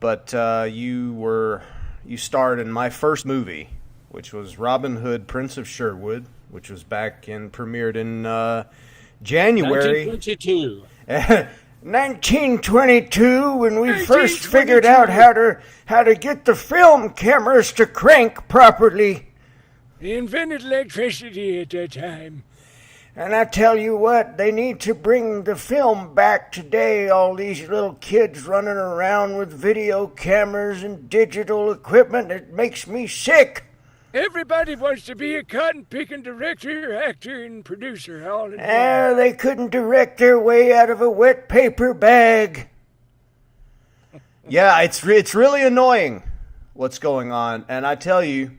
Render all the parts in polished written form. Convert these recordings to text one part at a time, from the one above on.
but you starred in my first movie, which was Robin Hood, Prince of Sherwood, which was premiered in January 1922. 1922, when we first figured 1922. out how to get the film cameras to crank properly. They invented electricity at that time. And I tell you what, they need to bring the film back today. All these little kids running around with video cameras and digital equipment. It makes me sick. Everybody wants to be a cotton-picking director, actor, and producer all at once. They couldn't direct their way out of a wet paper bag. Yeah, it's really annoying what's going on. And I tell you,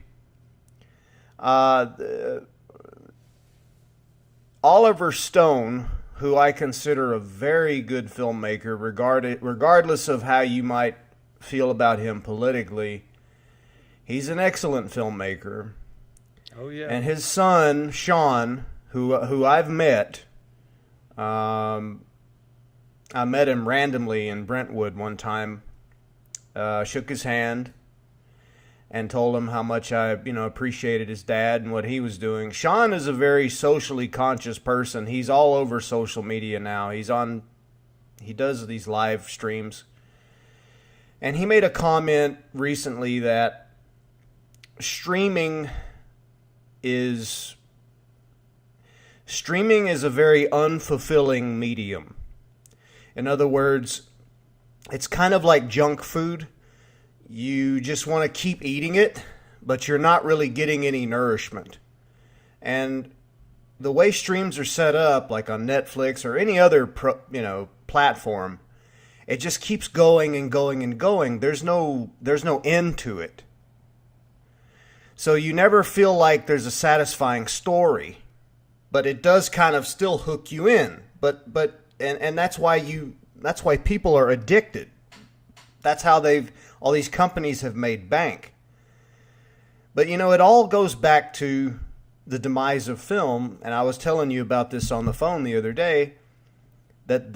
Oliver Stone, who I consider a very good filmmaker, regardless of how you might feel about him politically, he's an excellent filmmaker. Oh yeah. And his son, Sean, who I've met, I met him randomly in Brentwood one time, shook his hand, and told him how much I, appreciated his dad and what he was doing. Sean is a very socially conscious person. He's all over social media now. He does these live streams. And he made a comment recently that streaming is a very unfulfilling medium. In other words, it's kind of like junk food. You just want to keep eating it, but you're not really getting any nourishment. And the way streams are set up, like on Netflix or any other platform, it just keeps going and going and going. There's no end to it. So you never feel like there's a satisfying story, but it does kind of still hook you in. But that's why people are addicted. That's how all these companies have made bank. But it all goes back to the demise of film, and I was telling you about this on the phone the other day, that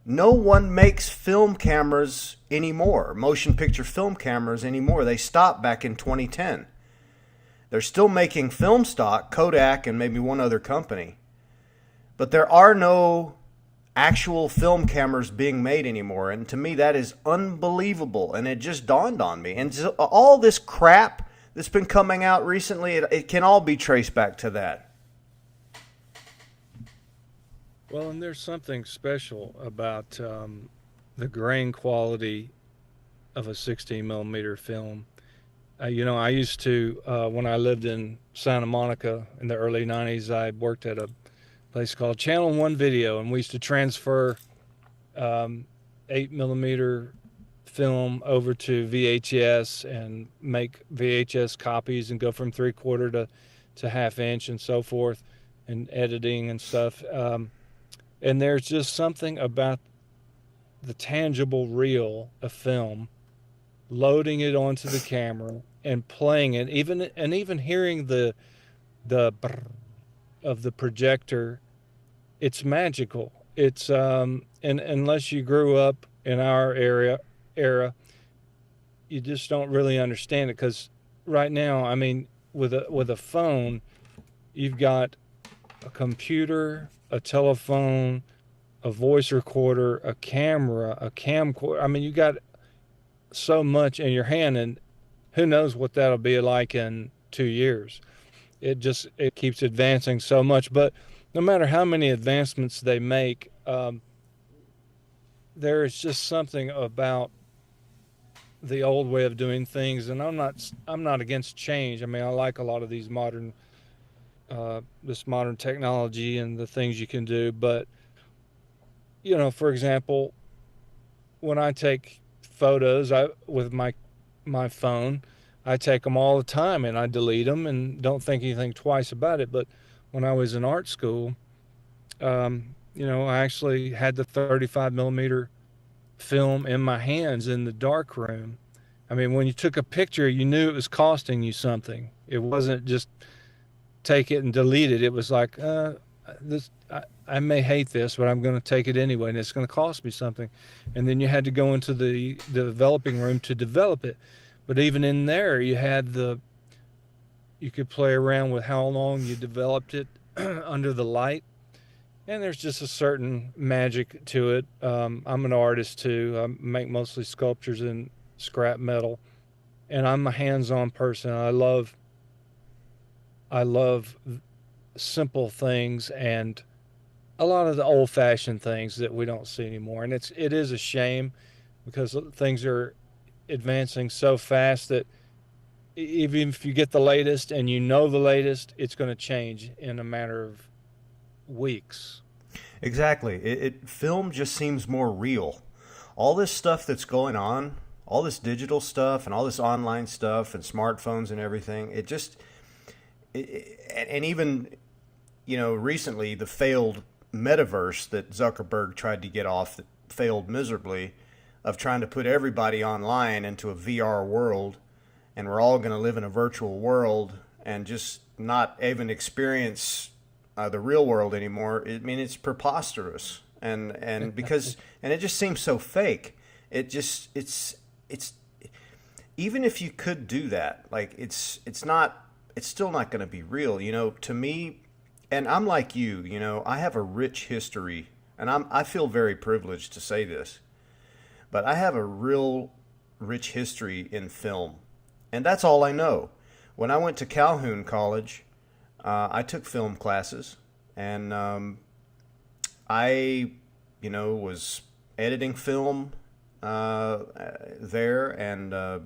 no one makes film cameras anymore, motion picture film cameras anymore. They stopped back in 2010. They're still making film stock, Kodak and maybe one other company. But there are no actual film cameras being made anymore. And to me, that is unbelievable. And it just dawned on me. And all this crap that's been coming out recently, it can all be traced back to that. Well, and there's something special about the grain quality of a 16 millimeter film. I used to, when I lived in Santa Monica in the early 90s, I worked at a place called Channel 1 Video, and we used to transfer 8 millimeter film over to VHS and make VHS copies and go from 3/4 to half inch and so forth, and editing and stuff. And there's just something about the tangible reel of film, loading it onto the camera and playing it, even hearing the brrr of the projector. It's magical. It's and unless you grew up in our era, you just don't really understand it, because right now, I mean, with a phone, you've got a computer, a telephone, a voice recorder, a camera, a camcorder. I mean, you got so much in your hand, and who knows what that'll be like in 2 years. It keeps advancing so much. But no matter how many advancements they make, there is just something about the old way of doing things. And I'm not against change. I mean, I like a lot of these this modern technology and the things you can do. But, for example, when I take photos with my phone, I take them all the time and I delete them and don't think anything twice about it. But when I was in art school, I actually had the 35 millimeter film in my hands in the dark room. I mean, when you took a picture, you knew it was costing you something. It wasn't just take it and delete it. It was like, I I may hate this, but I'm going to take it anyway, and it's going to cost me something. And then you had to go into the developing room to develop it. But even in there, you could play around with how long you developed it under the light. And there's just a certain magic to it. I'm an artist too. I make mostly sculptures in scrap metal, and I'm a hands-on person. I love simple things and a lot of the old-fashioned things that we don't see anymore. And it is a shame because things are advancing so fast that even if you get the latest and you know the latest, it's going to change in a matter of weeks. Exactly. Film just seems more real. All this stuff that's going on, all this digital stuff and all this online stuff and smartphones and everything, and even, recently the failed metaverse that Zuckerberg tried to get off that failed miserably, of trying to put everybody online into a VR world, and we're all going to live in a virtual world and just not even experience the real world anymore. I mean, it's preposterous, and because and it just seems so fake. It's even if you could do that, like it's still not going to be real, to me. And I'm like you, I have a rich history, and I feel very privileged to say this, but I have a real rich history in film, and that's all I know. When I went to Calhoun College, I took film classes, and I, was editing film there, and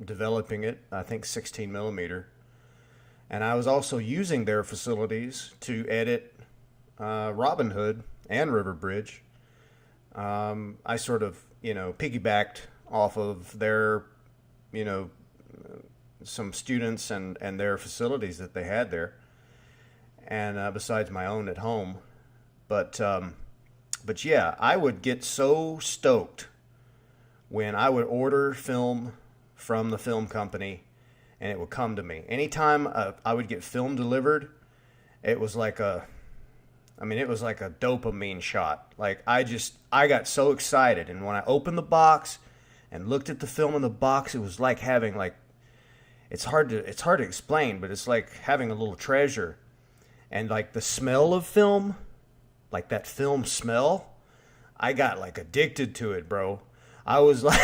developing it, I think 16 millimeter. And I was also using their facilities to edit Robin Hood and River Bridge. I sort of, piggybacked off of their, you know, some students and their facilities that they had there, and besides my own at home. But yeah, I would get so stoked when I would order film from the film company and it would come to me. Anytime I would get film delivered, it was like it was like a dopamine shot. Like I got so excited, and when I opened the box and looked at the film in the box, it was like having it's hard to explain, but it's like having a little treasure. And like the smell of film, like that film smell, I got like addicted to it, bro. I was like,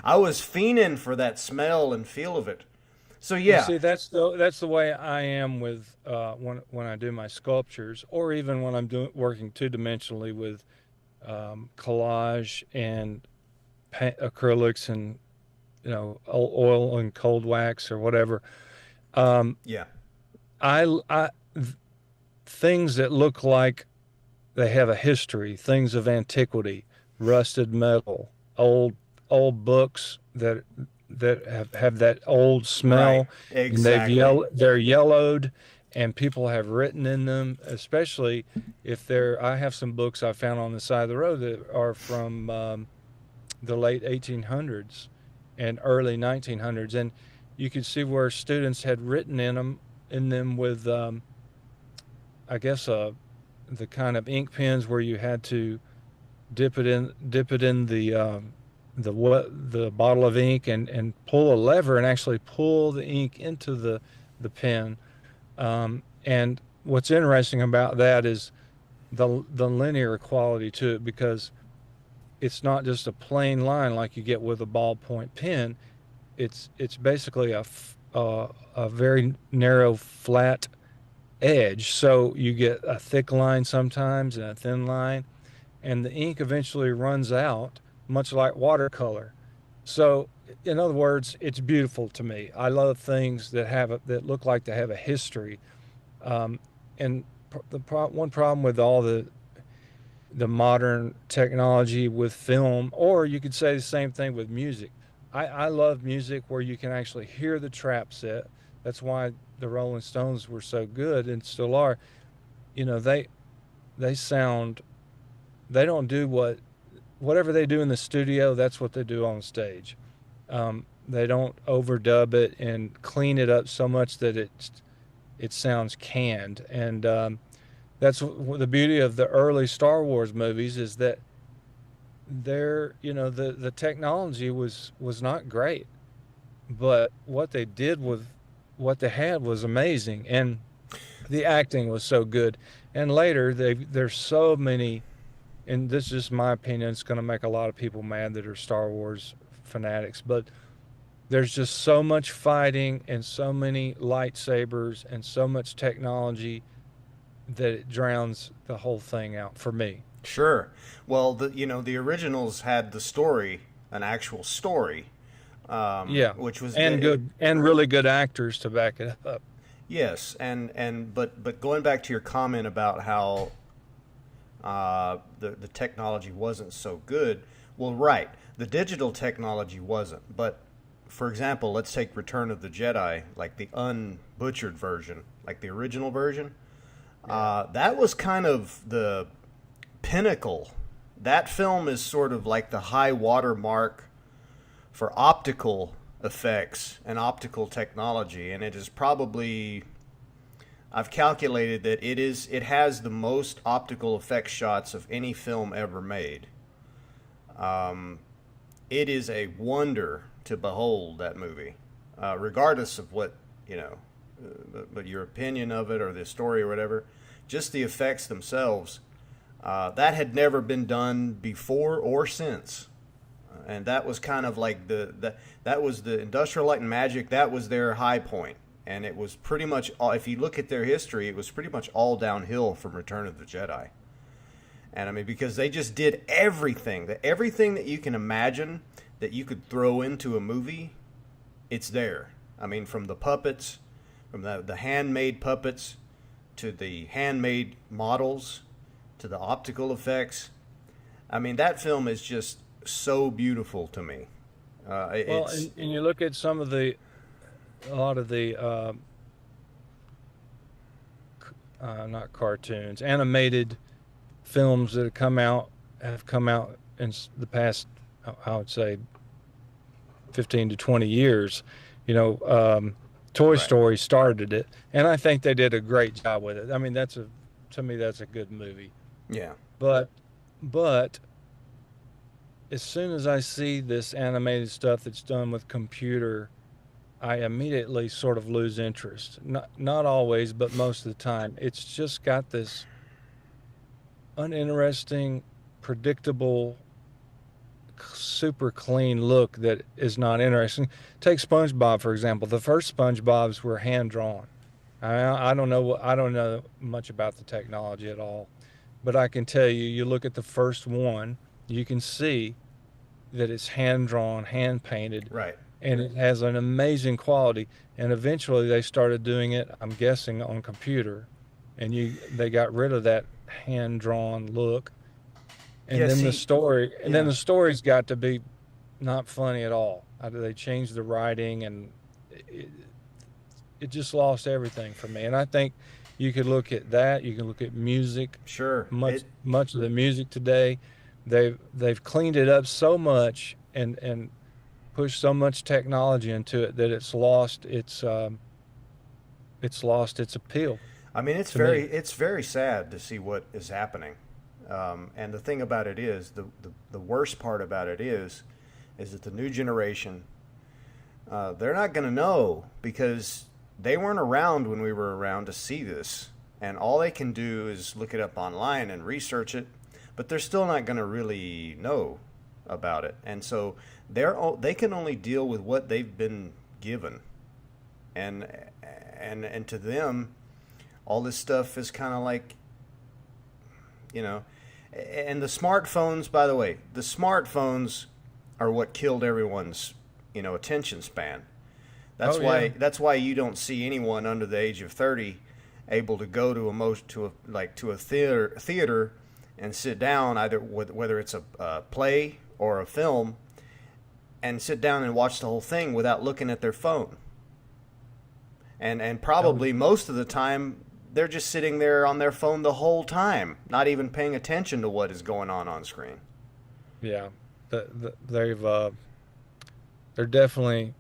I was fiending for that smell and feel of it. So Well, yeah, see, that's the way I am with when I do my sculptures, or even when I'm working two dimensionally with collage and acrylics and oil and cold wax or whatever. Um, yeah, I things that look like they have a history, things of antiquity, rusted metal, old books that have that old right, smell, and exactly. they're yellowed, and people have written in them, especially if they're. I have some books I found on the side of the road that are from the late 1800s and early 1900s, and you could see where students had written in them with I guess the kind of ink pens where you had to dip it in the bottle of ink and pull a lever and actually pull the ink into the pen. And what's interesting about that is the linear quality to it, because it's not just a plain line like you get with a ballpoint pen. It's basically a very narrow flat edge, so you get a thick line sometimes and a thin line, and the ink eventually runs out, much like watercolor. So, in other words, it's beautiful to me. I love things that look like they have a history. Um, and one problem with all the modern technology with film, or you could say the same thing with music. I love music where you can actually hear the trap set. That's why the Rolling Stones were so good and still are. You know, they sound they don't do whatever they do in the studio. That's what they do on stage. They don't overdub it and clean it up so much that it sounds canned. And that's the beauty of the early Star Wars movies, is that the technology was not great, but what they did with what they had was amazing, and the acting was so good. And later, there's so many, and this is just my opinion. It's going to make a lot of people mad that are Star Wars fanatics, but there's just so much fighting and so many lightsabers and so much technology that it drowns the whole thing out for me. Sure. Well, the originals had the story, an actual story, Yeah, which was and good and really good actors to back it up. yes, but going back to your comment about how the technology wasn't so good. Well, right, the digital technology wasn't, but for example, let's take Return of the Jedi, like the unbutchered version, like the original version. That was kind of the pinnacle. That film is sort of like the high water mark for optical effects and optical technology, and it is probably, I've calculated that it has the most optical effect shots of any film ever made. It is a wonder to behold, that movie, regardless of what but your opinion of it or the story or whatever. Just the effects themselves, that had never been done before or since. And that was kind of like that was the Industrial Light and Magic. That was their high point, and it was pretty much if you look at their history, it was pretty much all downhill from Return of the Jedi. And I mean, because they just did everything that you can imagine that you could throw into a movie, it's there. I mean, from the puppets, from the handmade puppets, to the handmade models, to the optical effects. I mean, that film is just so beautiful to me. Well, and you look at a lot of the not cartoons, animated films that have come out in the past, I would say, 15 to 20 years. Toy Right. Story started it, and I think they did a great job with it. I mean, to me, that's a good movie. Yeah. But, but as soon as I see this animated stuff that's done with computer, I immediately sort of lose interest. Not always, but most of the time. It's just got this uninteresting, predictable, super clean look that is not interesting. Take SpongeBob for example. The first SpongeBob's were hand drawn. I don't know much about the technology at all, but I can tell you, you look at the first one, you can see that it's hand drawn, hand painted, Right. and it has an amazing quality. And eventually they started doing it, I'm guessing, on computer, and they got rid of that hand drawn look. And Yeah. then See. then Yeah. the stories got to be not funny at all. They changed the writing, and it, it just lost everything for me. And I think you could look at that. You can look at music. Sure. Much of the music today, they've cleaned it up so much and pushed so much technology into it that it's lost its appeal I mean, to me. it's very sad to see what is happening. And the thing about it is, the worst part about it is that the new generation, they're not going to know because they weren't around when we were around to see this. And all they can do is look it up online and research it, but they're still not going to really know about it. And so they can only deal with what they've been given. And and to them, all this stuff is kind of like, you know, and the smartphones, by the way, the smartphones are what killed everyone's, attention span. Oh yeah. That's why you don't see anyone under the age of 30 able to go to a theater and sit down, either whether it's a play or a film, and sit down and watch the whole thing without looking at their phone. And Oh probably most of the time they're just sitting there on their phone the whole time, not even paying attention to what is going on screen. yeah. They've they're definitely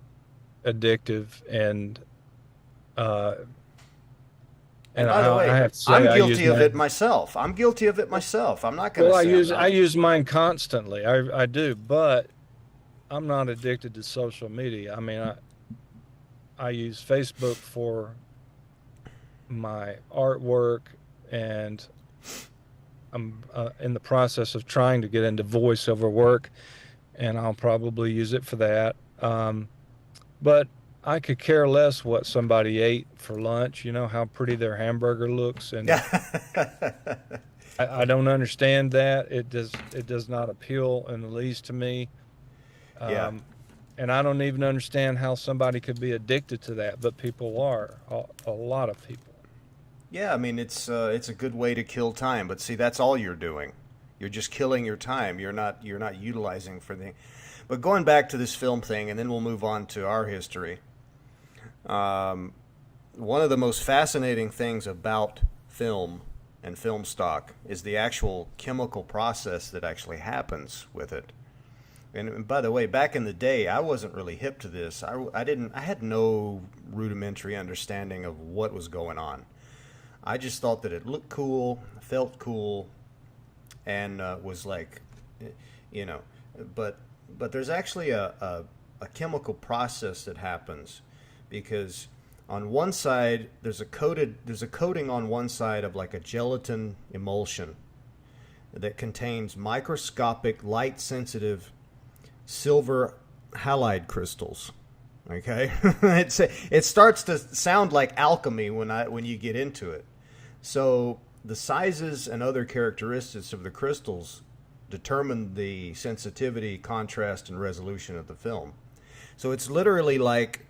addictive, and uh, And And by the I way, have to say I'm I use guilty of mine. it myself. I'm guilty of it myself. I'm not going to Well, say I'm I not. use mine constantly. I do, but I'm not addicted to social media. I mean, I use Facebook for my artwork, and I'm in the process of trying to get into voiceover work, and I'll probably use it for that. But I could care less what somebody ate for lunch, you know, how pretty their hamburger looks. And I don't understand that. It does not appeal in the least to me. Yeah. Um, and I don't even understand how somebody could be addicted to that, but people are, a lot of people. Yeah, I mean it's a good way to kill time, but see that's all you're doing. You're just killing your time. You're not utilizing for the. But going back to this film thing, and then we'll move on to our history. Um, One of the most fascinating things about film and film stock is the actual chemical process that actually happens with it. And by the way, back in the day, I wasn't really hip to this. I had no rudimentary understanding of what was going on. I just thought that it looked cool, felt cool, and was like, you know, but there's actually a chemical process that happens because on one side there's a coating on one side of like a gelatin emulsion that contains microscopic light sensitive silver halide crystals. Okay, it starts to sound like alchemy when you get into it. So the sizes and other characteristics of the crystals determine the sensitivity, contrast, and resolution of the film. So it's literally like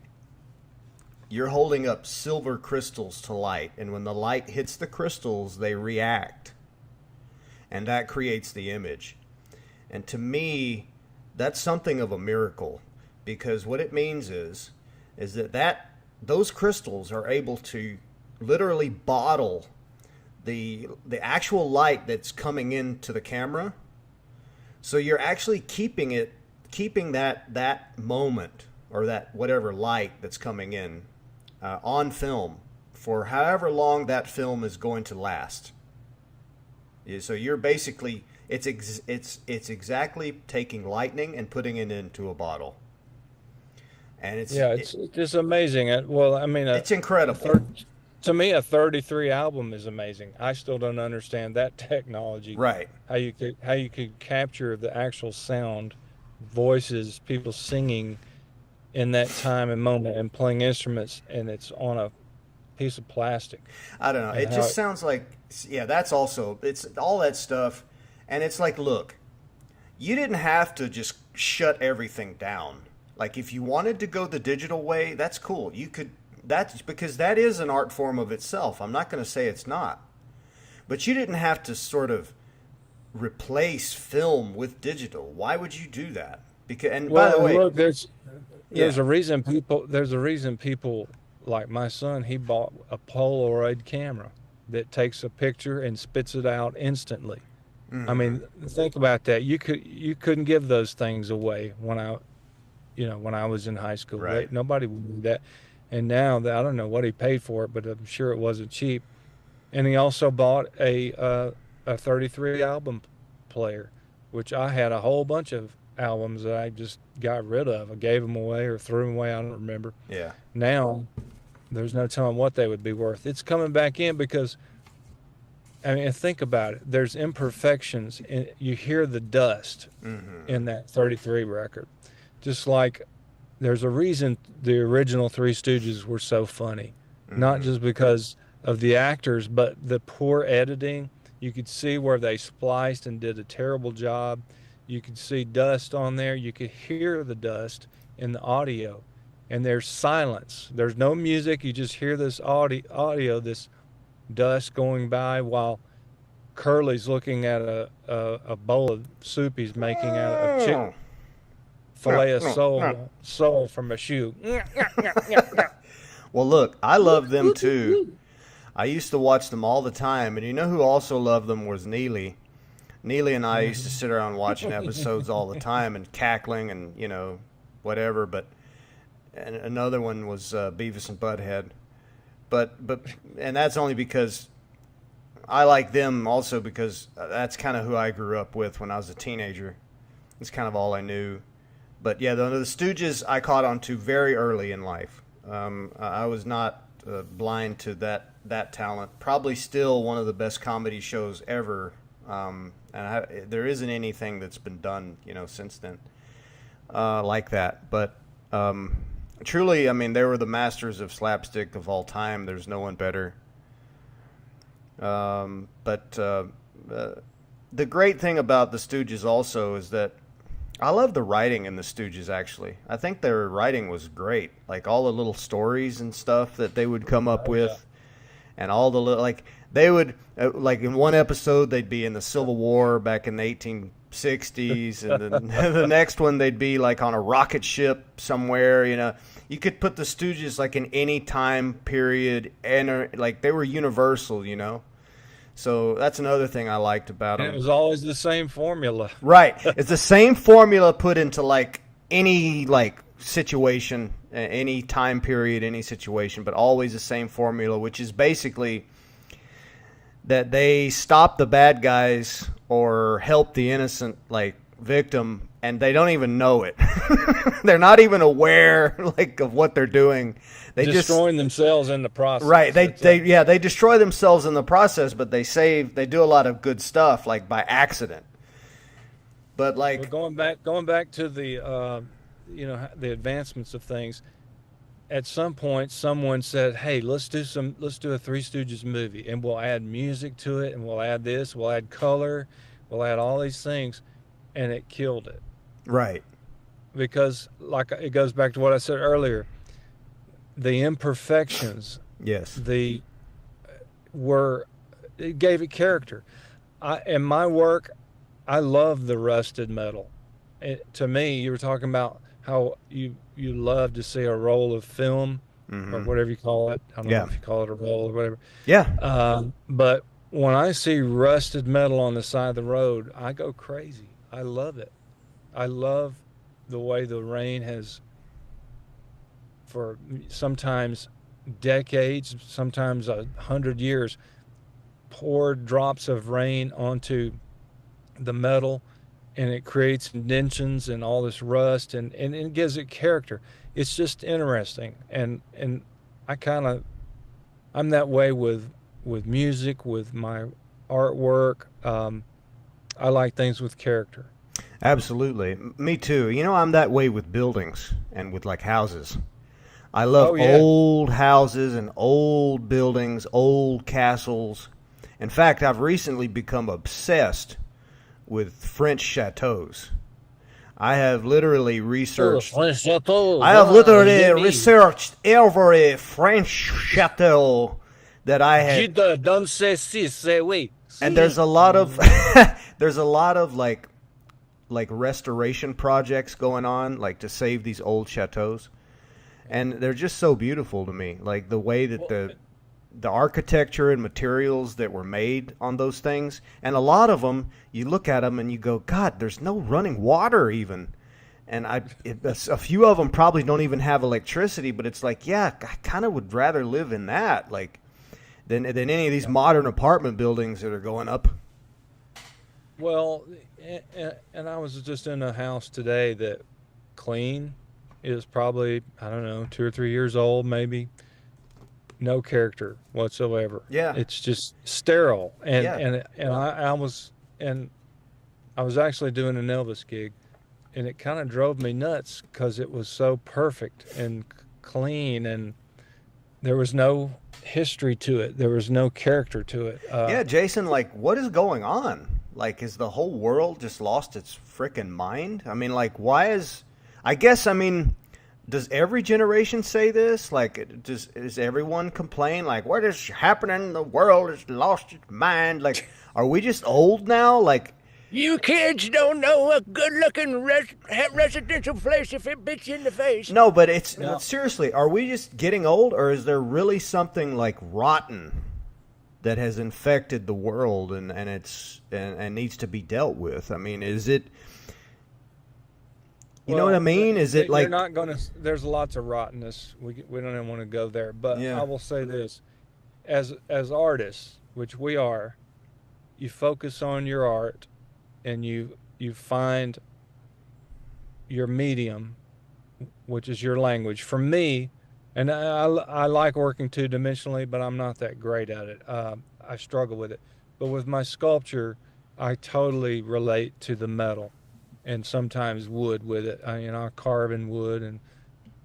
you're holding up silver crystals to light, and when the light hits the crystals, they react, and that creates the image. And to me, that's something of a miracle, because what it means is that those crystals are able to literally bottle the actual light that's coming into the camera. So you're actually keeping that moment or that whatever light that's coming in on film for however long that film is going to last. Yeah, so you're basically it's exactly taking lightning and putting it into a bottle, and It's just amazing. Well, I mean, it's a incredible. to me, a 33 album is amazing. I still don't understand that technology. Right. How you could capture the actual sound, voices, people singing in that time and moment and playing instruments, and it's on a piece of plastic. I don't know. And It how just sounds like, yeah, that's also, it's all that stuff. And it's like, look, you didn't have to just shut everything down. Like, if you wanted to go the digital way, that's cool. You could, that's because that is an art form of itself. I'm not going to say it's not. But you didn't have to sort of replace film with digital. Why would you do that? Because, and by the well, way, look, yeah, there's a reason people like my son, he bought a Polaroid camera that takes a picture and spits it out instantly. I hmm mean, think about that. You couldn't give those things away when I was in high school. right. Nobody would do that. And now that I don't know what he paid for it, but I'm sure it wasn't cheap. And he also bought a 33 album player, which I had a whole bunch of albums that I just got rid of. I gave them away or threw them away. I don't remember. Yeah. Now there's no telling what they would be worth. It's coming back in because I mean, think about it. There's imperfections. You hear the dust hmm in that 33 record. Just like there's a reason the original Three Stooges were so funny. Not hmm just because of the actors, but the poor editing. You could see where they spliced and did a terrible job. You could see dust on there. You could hear the dust in the audio. And there's silence. There's no music. You just hear this audio, this dust going by while Curly's looking at a bowl of soup he's making out of Oh. No, fillet of no, no. sole from a shoe. Well, look, I love them too. I used to watch them all the time, and you know who also loved them was Neely. Neely and I used to sit around watching episodes all the time and cackling and whatever. But and another one was Beavis and Butthead. but and that's only because I like them also because that's kind of who I grew up with when I was a teenager. It's kind of all I knew. But yeah, the Stooges I caught on to very early in life. I was not blind to that talent. Probably still one of the best comedy shows ever. There isn't anything that's been done, since then like that. But truly, I mean, they were the masters of slapstick of all time. There's no one better. But the great thing about the Stooges also is that I love the writing in the Stooges, actually. I think their writing was great. Like all the little stories and stuff that they would come up with. Yeah. And all the little, like, they would, like in one episode, they'd be in the Civil War back in the 1860s. And then the next one, they'd be like on a rocket ship somewhere, You could put the Stooges like in any time period, and like they were universal, So that's another thing I liked about them. And it was always the same formula. Right. It's the same formula put into like any like situation, any time period, any situation, but always the same formula, which is basically that they stop the bad guys or help the innocent like victim, and they don't even know it. They're not even aware like of what they're doing. They destroying themselves in the process. Right. They destroy themselves in the process, but they do a lot of good stuff like by accident. But like going back to the the advancements of things. At some point someone said, "Hey, let's do a Three Stooges movie, and we'll add music to it, and we'll add this, we'll add color, we'll add all these things." And it killed it. Right. Because like it goes back to what I said earlier. The imperfections, yes, it gave it character. In my work, I love the rusted metal. To me, you were talking about how you love to see a roll of film, or whatever you call it. I don't know if you call it a roll or whatever. Yeah. But when I see rusted metal on the side of the road, I go crazy. I love it. I love the way the rain has, for sometimes decades, sometimes 100 years, poured drops of rain onto the metal, and it creates indentions and all this rust, and it gives it character. It's just interesting, and I'm that way with music, with my artwork. I like things with character. Absolutely. Me too. I'm that way with buildings and with like houses. I love old houses and old buildings, old castles. In fact, I've recently become obsessed with French chateaus. I have literally researched. Researched every French chateau that I had. And there's a lot of like restoration projects going on, like to save these old chateaus. And they're just so beautiful to me, like the way that the architecture and materials that were made on those things. And a lot of them, you look at them and you go, God, there's no running water even. And a few of them probably don't even have electricity, but it's like, yeah, I kind of would rather live in that, like, than any of these modern apartment buildings that are going up. Well, and I was just in a house today that clean is probably, I don't know, 2 or 3 years old, maybe. No character whatsoever. Yeah. It's just sterile. And I was actually doing an Elvis gig, and it kind of drove me nuts because it was so perfect and clean, and there was no history to it. There was no character to it. Jason, like, what is going on? Like, is the whole world just lost its frickin' mind? I mean, like, does every generation say this? Like, does everyone complain? Like, what is happening? The world has lost its mind. Like, are we just old now? Like, you kids don't know a good-looking residential place if it bits you in the face. No, but seriously, are we just getting old, or is there really something like rotten that has infected the world and needs to be dealt with? I mean, is it? You know what I mean? Is it You're like, not going to. There's lots of rottenness. We don't even want to go there. But I yeah, will say this: as artists, which we are, you focus on your art, and you find your medium, which is your language. For me, and I like working two dimensionally, but I'm not that great at it. I struggle with it. But with my sculpture, I totally relate to the metal, and sometimes wood with it. I carve in wood,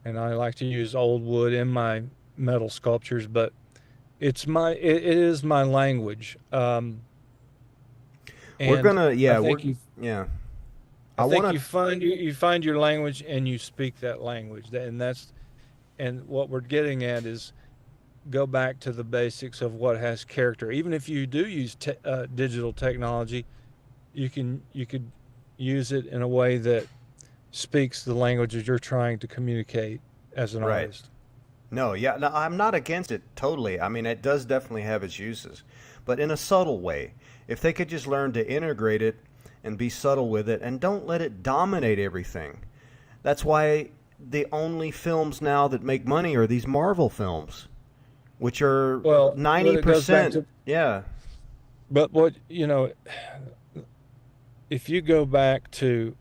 and I like to use old wood in my metal sculptures. But it is my language, we're and gonna, I yeah, think you yeah. I I think want you find your language and you speak that language. And what we're getting at is go back to the basics of what has character. Even if you do use digital technology, you could use it in a way that speaks the language that you're trying to communicate as an right. artist. No, yeah, no, I'm not against it totally. I mean, it does definitely have its uses, but in a subtle way. If they could just learn to integrate it and be subtle with it and don't let it dominate everything. That's why the only films now that make money are these Marvel films, which are Well, but it goes back 90%. to Yeah, but what if you go back to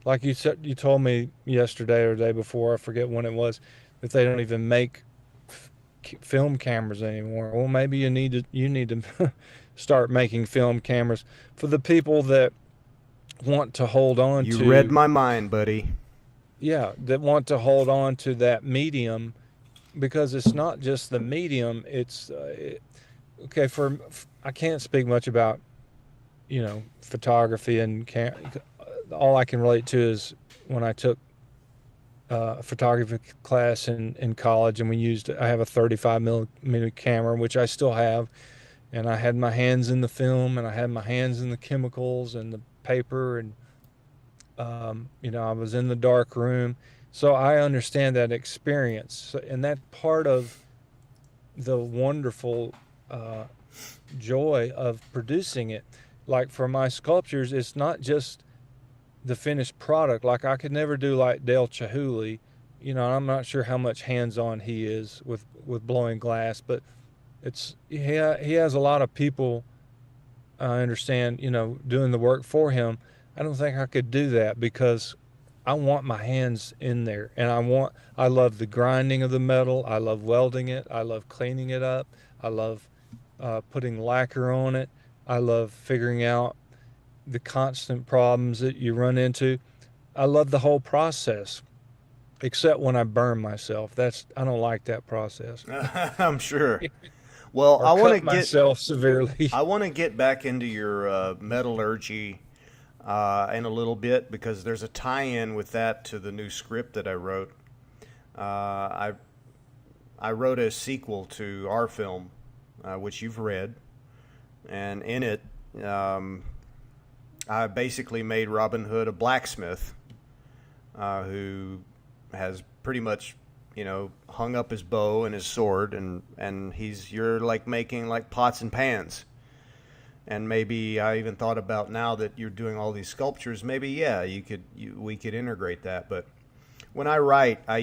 like you said, you told me yesterday or the day before, I forget when it was, that they don't even make film cameras anymore. Well, maybe you need to start making film cameras for the people that want to hold on you read to, my mind, buddy. yeah, that want to hold on to that medium, because it's not just the medium. Okay. I can't speak much about photography and all I can relate to is when I took a photography class in college, and I have a 35 millimeter camera, which I still have, and I had my hands in the film, and I had my hands in the chemicals and the paper, and I was in the dark room, so I understand that experience. And that part of the wonderful uh, joy of producing it. Like for my sculptures, it's not just the finished product. Like I could never do like Dale Chihuly. I'm not sure how much hands-on he is with blowing glass, but he has a lot of people, I understand, doing the work for him. I don't think I could do that because I want my hands in there, and I love the grinding of the metal. I love welding it. I love cleaning it up. I love putting lacquer on it. I love figuring out the constant problems that you run into. I love the whole process, except when I burn myself. I don't like that process. I'm sure. Well, Or cut myself severely. I want to get back into your metallurgy in a little bit because there's a tie-in with that to the new script that I wrote. I wrote a sequel to our film, which you've read, and in it, I basically made Robin Hood a blacksmith who has pretty much, hung up his bow and his sword, and you're like making like pots and pans. And maybe I even thought about, now that you're doing all these sculptures, maybe we could integrate that. But when I write, I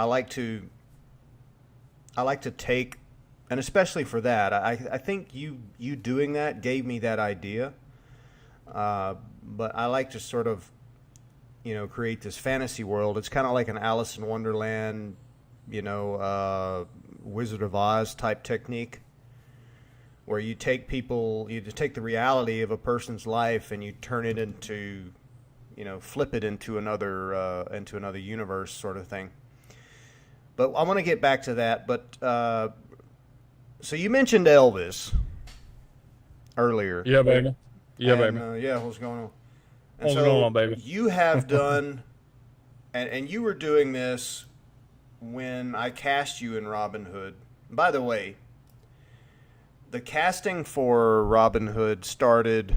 like to take, and especially for that, I think you doing that gave me that idea. But I like to sort of, create this fantasy world. It's kind of like an Alice in Wonderland, Wizard of Oz type technique, where you take the reality of a person's life and you turn it into, flip it into another universe sort of thing. But I want to get back to that. But so you mentioned Elvis earlier. Yeah, baby. Yeah, baby. Yeah, what's going on? And What's so going on, baby? you have done, and you were doing this when I cast you in Robin Hood. By the way, the casting for Robin Hood started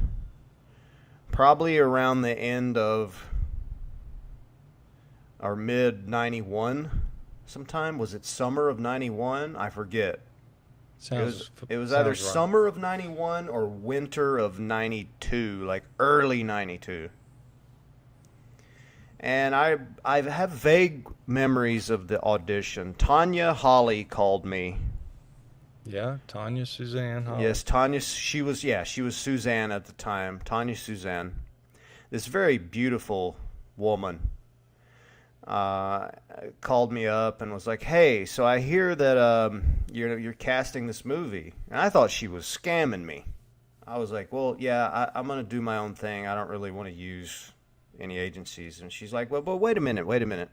probably around the end of or mid 91 sometime. Was it summer of 91? I forget. It was either sounds right. summer of 91 or winter of 92, like early 92. And I have vague memories of the audition. Tanya Hawley called me. Yeah, Tanya Suzanne Hall. Yes, Tanya. She was Suzanne at the time. Tanya Suzanne, this very beautiful woman, called me up and was like, "Hey, so I hear that you're casting this movie," and I thought she was scamming me. I was like, "Well, yeah, I'm gonna do my own thing. I don't really want to use any agencies." And she's like, "Well, but wait a minute.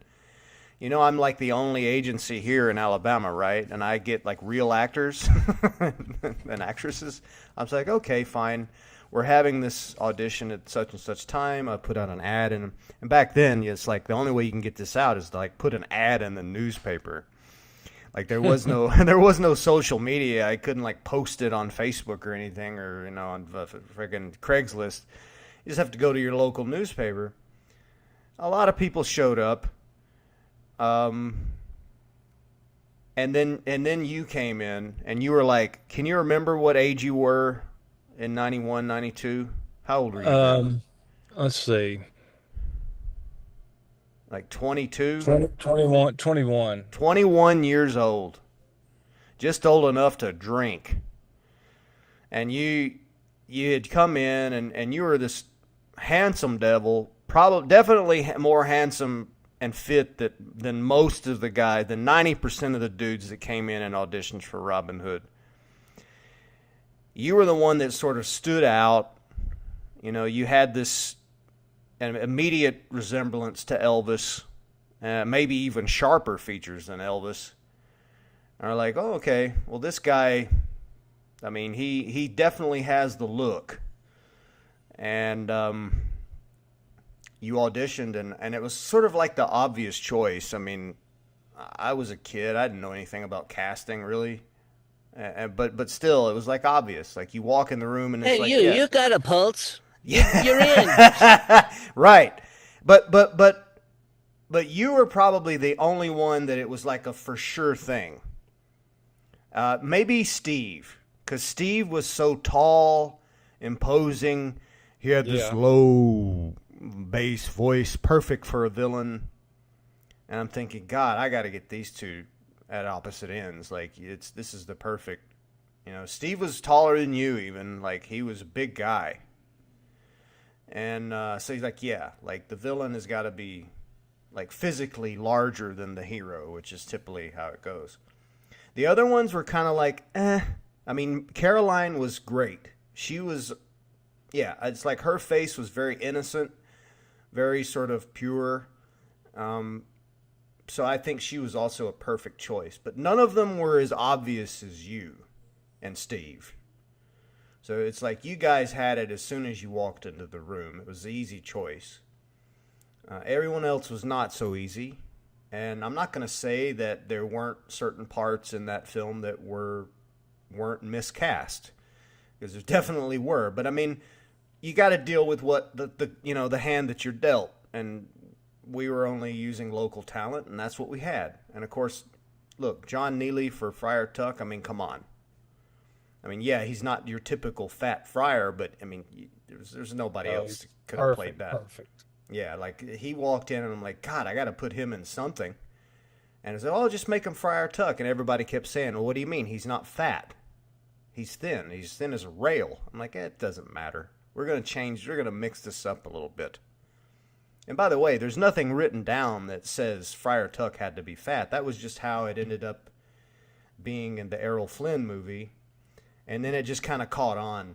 You know, I'm like the only agency here in Alabama, right? And I get like real actors and actresses." I was like, "Okay, fine. We're having this audition at such and such time." I put out an ad, and back then, it's like the only way you can get this out is to like put an ad in the newspaper. Like there was no social media. I couldn't like post it on Facebook or anything, or on freaking Craigslist. You just have to go to your local newspaper. A lot of people showed up. And then you came in, and you were like, "Can you remember what age you were in 91, 92? How old were you then? Let's see. Like 22? 21, 21. 21 years old. Just old enough to drink. And you had come in, and you were this handsome devil, definitely more handsome and fit than most of the guys, than 90% of the dudes that came in and auditioned for Robin Hood. You were the one that sort of stood out. You had an immediate resemblance to Elvis, maybe even sharper features than Elvis. And I'm like, oh, okay, well, this guy, I mean, he definitely has the look. And you auditioned, and it was sort of like the obvious choice. I mean, I was a kid. I didn't know anything about casting, really. But still, it was like obvious. Like you walk in the room, and it's Hey, like, you got a pulse. You're in. Right. But you were probably the only one that it was like a for sure thing. Maybe Steve, because Steve was so tall, imposing. He had this low bass voice, perfect for a villain. And I'm thinking, God, I got to get these two at opposite ends. Like this is the perfect. Steve was taller than you, even. Like he was a big guy. And so he's like, yeah, like the villain has got to be like physically larger than the hero, which is typically how it goes. The other ones were kind of like, eh. I mean, Caroline was great. She was, yeah, it's like her face was very innocent, very sort of pure. So I think she was also a perfect choice. But none of them were as obvious as you and Steve. So it's like you guys had it as soon as you walked into the room. It was the easy choice. Everyone else was not so easy. And I'm not going to say that there weren't certain parts in that film that weren't miscast, because there definitely were. But I mean, you got to deal with what the hand that you're dealt, and we were only using local talent, and that's what we had. And of course, look, John Neely for Friar Tuck. I mean, come on. I mean, yeah, he's not your typical fat friar, but I mean, there's nobody else that could have played that. Perfect. Yeah, like he walked in, and I'm like, God, I got to put him in something. And I said, oh, just make him Friar Tuck. And everybody kept saying, well, what do you mean? He's not fat. He's thin. He's thin as a rail. I'm like, it doesn't matter. We're going to mix this up a little bit. And by the way, there's nothing written down that says Friar Tuck had to be fat. That was just how it ended up being in the Errol Flynn movie. And then it just kind of caught on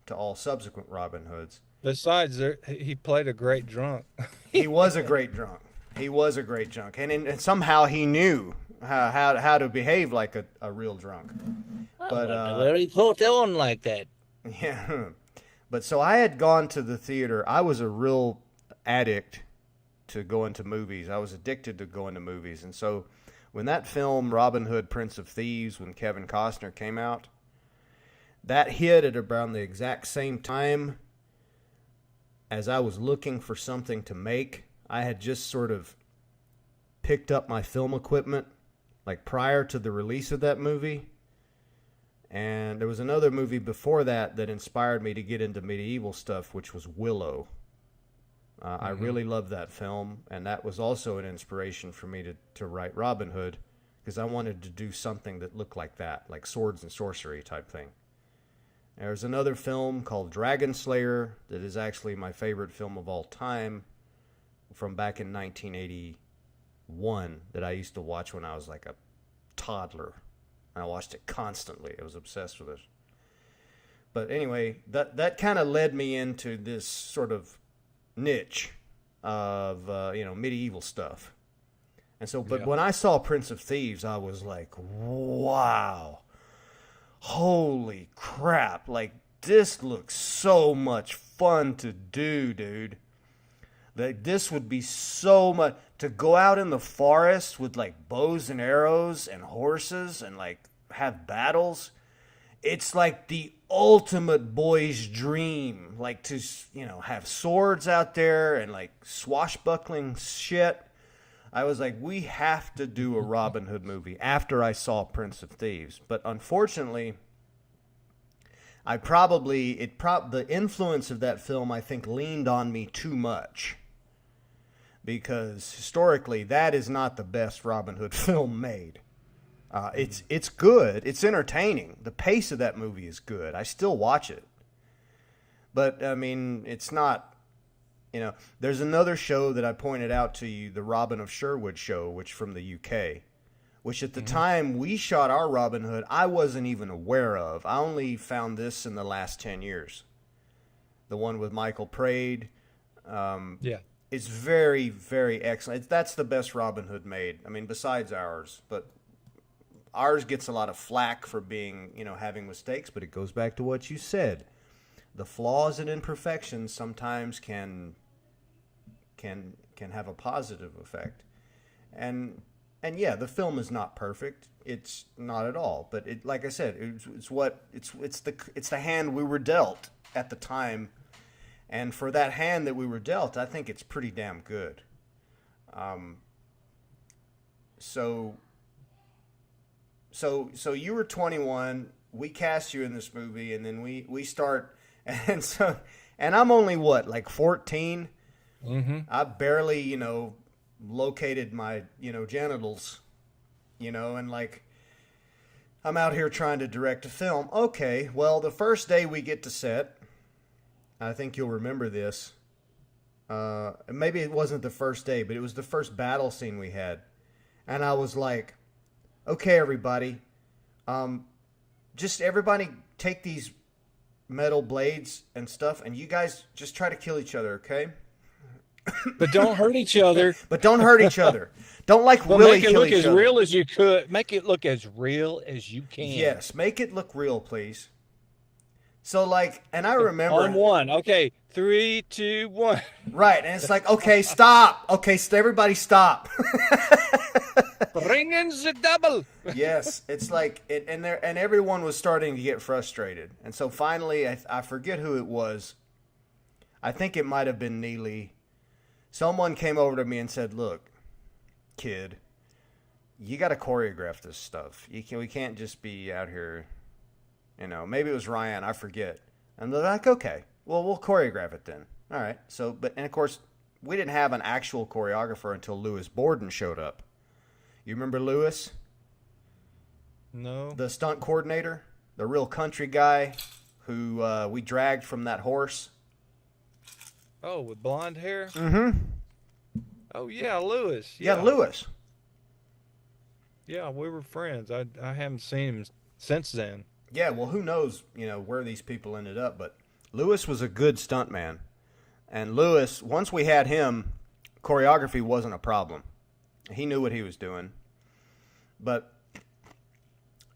to all subsequent Robin Hoods. Besides, he played a great drunk. He was a great drunk. And somehow he knew how to behave like a real drunk. But where he put on like that. Yeah. But so I had gone to the theater. I was a real addict to going to movies. I was addicted to going to movies. And so when that film, Robin Hood, Prince of Thieves, when Kevin Costner came out, that hit at around the exact same time as I was looking for something to make. I had just sort of picked up my film equipment like prior to the release of that movie. And there was another movie before that inspired me to get into medieval stuff, which was Willow. I really love that film, and that was also an inspiration for me to write Robin Hood, because I wanted to do something that looked like that, like swords and sorcery type thing. There's another film called Dragon Slayer that is actually my favorite film of all time, from back in 1981, that I used to watch when I was like a toddler. I watched it constantly. I was obsessed with it. But anyway, that kind of led me into this sort of niche of medieval stuff. And so, but when I saw Prince of Thieves, I was like, wow, holy crap, like this looks so much fun to do, dude. Like this would be so much to go out in the forest with like bows and arrows and horses and like have battles. It's like the ultimate boy's dream, like to, have swords out there and like swashbuckling shit. I was like, we have to do a Robin Hood movie after I saw Prince of Thieves. But unfortunately, the influence of that film, I think, leaned on me too much. Because historically, that is not the best Robin Hood film made. It's good. It's entertaining. The pace of that movie is good. I still watch it. But, I mean, it's not, there's another show that I pointed out to you, the Robin of Sherwood show, which from the UK, which at the time we shot our Robin Hood, I wasn't even aware of. I only found this in the last 10 years. The one with Michael Praed. It's very, very excellent. That's the best Robin Hood made. I mean, besides ours, but ours gets a lot of flack for being, having mistakes, but it goes back to what you said. The flaws and imperfections sometimes can have a positive effect. And yeah, the film is not perfect. It's not at all. But it, like I said, it's the hand we were dealt at the time. And for that hand that we were dealt, I think it's pretty damn good. So you were 21. We cast you in this movie, and then we start, and I'm only like 14. Mm-hmm. I barely located my genitals, and like I'm out here trying to direct a film. Okay, well the first day we get to set, I think you'll remember this. Maybe it wasn't the first day, but it was the first battle scene we had, and I was like, okay, everybody, just everybody take these metal blades and stuff, and you guys just try to kill each other, okay? But don't hurt each other. But don't hurt each other. Don't Well, really make it kill look each as other. real as you could. Make it look as real as you can. Yes, make it look real, please. So like, and I remember On one. Okay, 3, 2, 1. right, and it's like, okay, stop. Okay, everybody stop. Bring in the double. Yes, it's like and everyone was starting to get frustrated, and so finally, I forget who it was. I think it might have been Neely. Someone came over to me and said, "Look, kid, you got to choreograph this stuff. We can't just be out here." Maybe it was Ryan. I forget. And they're like, "Okay, well, we'll choreograph it then." All right. So, and of course, we didn't have an actual choreographer until Lewis Borden showed up. You remember Lewis? No. The stunt coordinator, the real country guy who we dragged from that horse. Oh, with blonde hair? Mm-hmm. Oh, yeah, Lewis. Yeah, Lewis. Yeah, we were friends. I haven't seen him since then. Yeah, well, who knows, where these people ended up. But Lewis was a good stuntman. And Lewis, once we had him, choreography wasn't a problem. He knew what he was doing.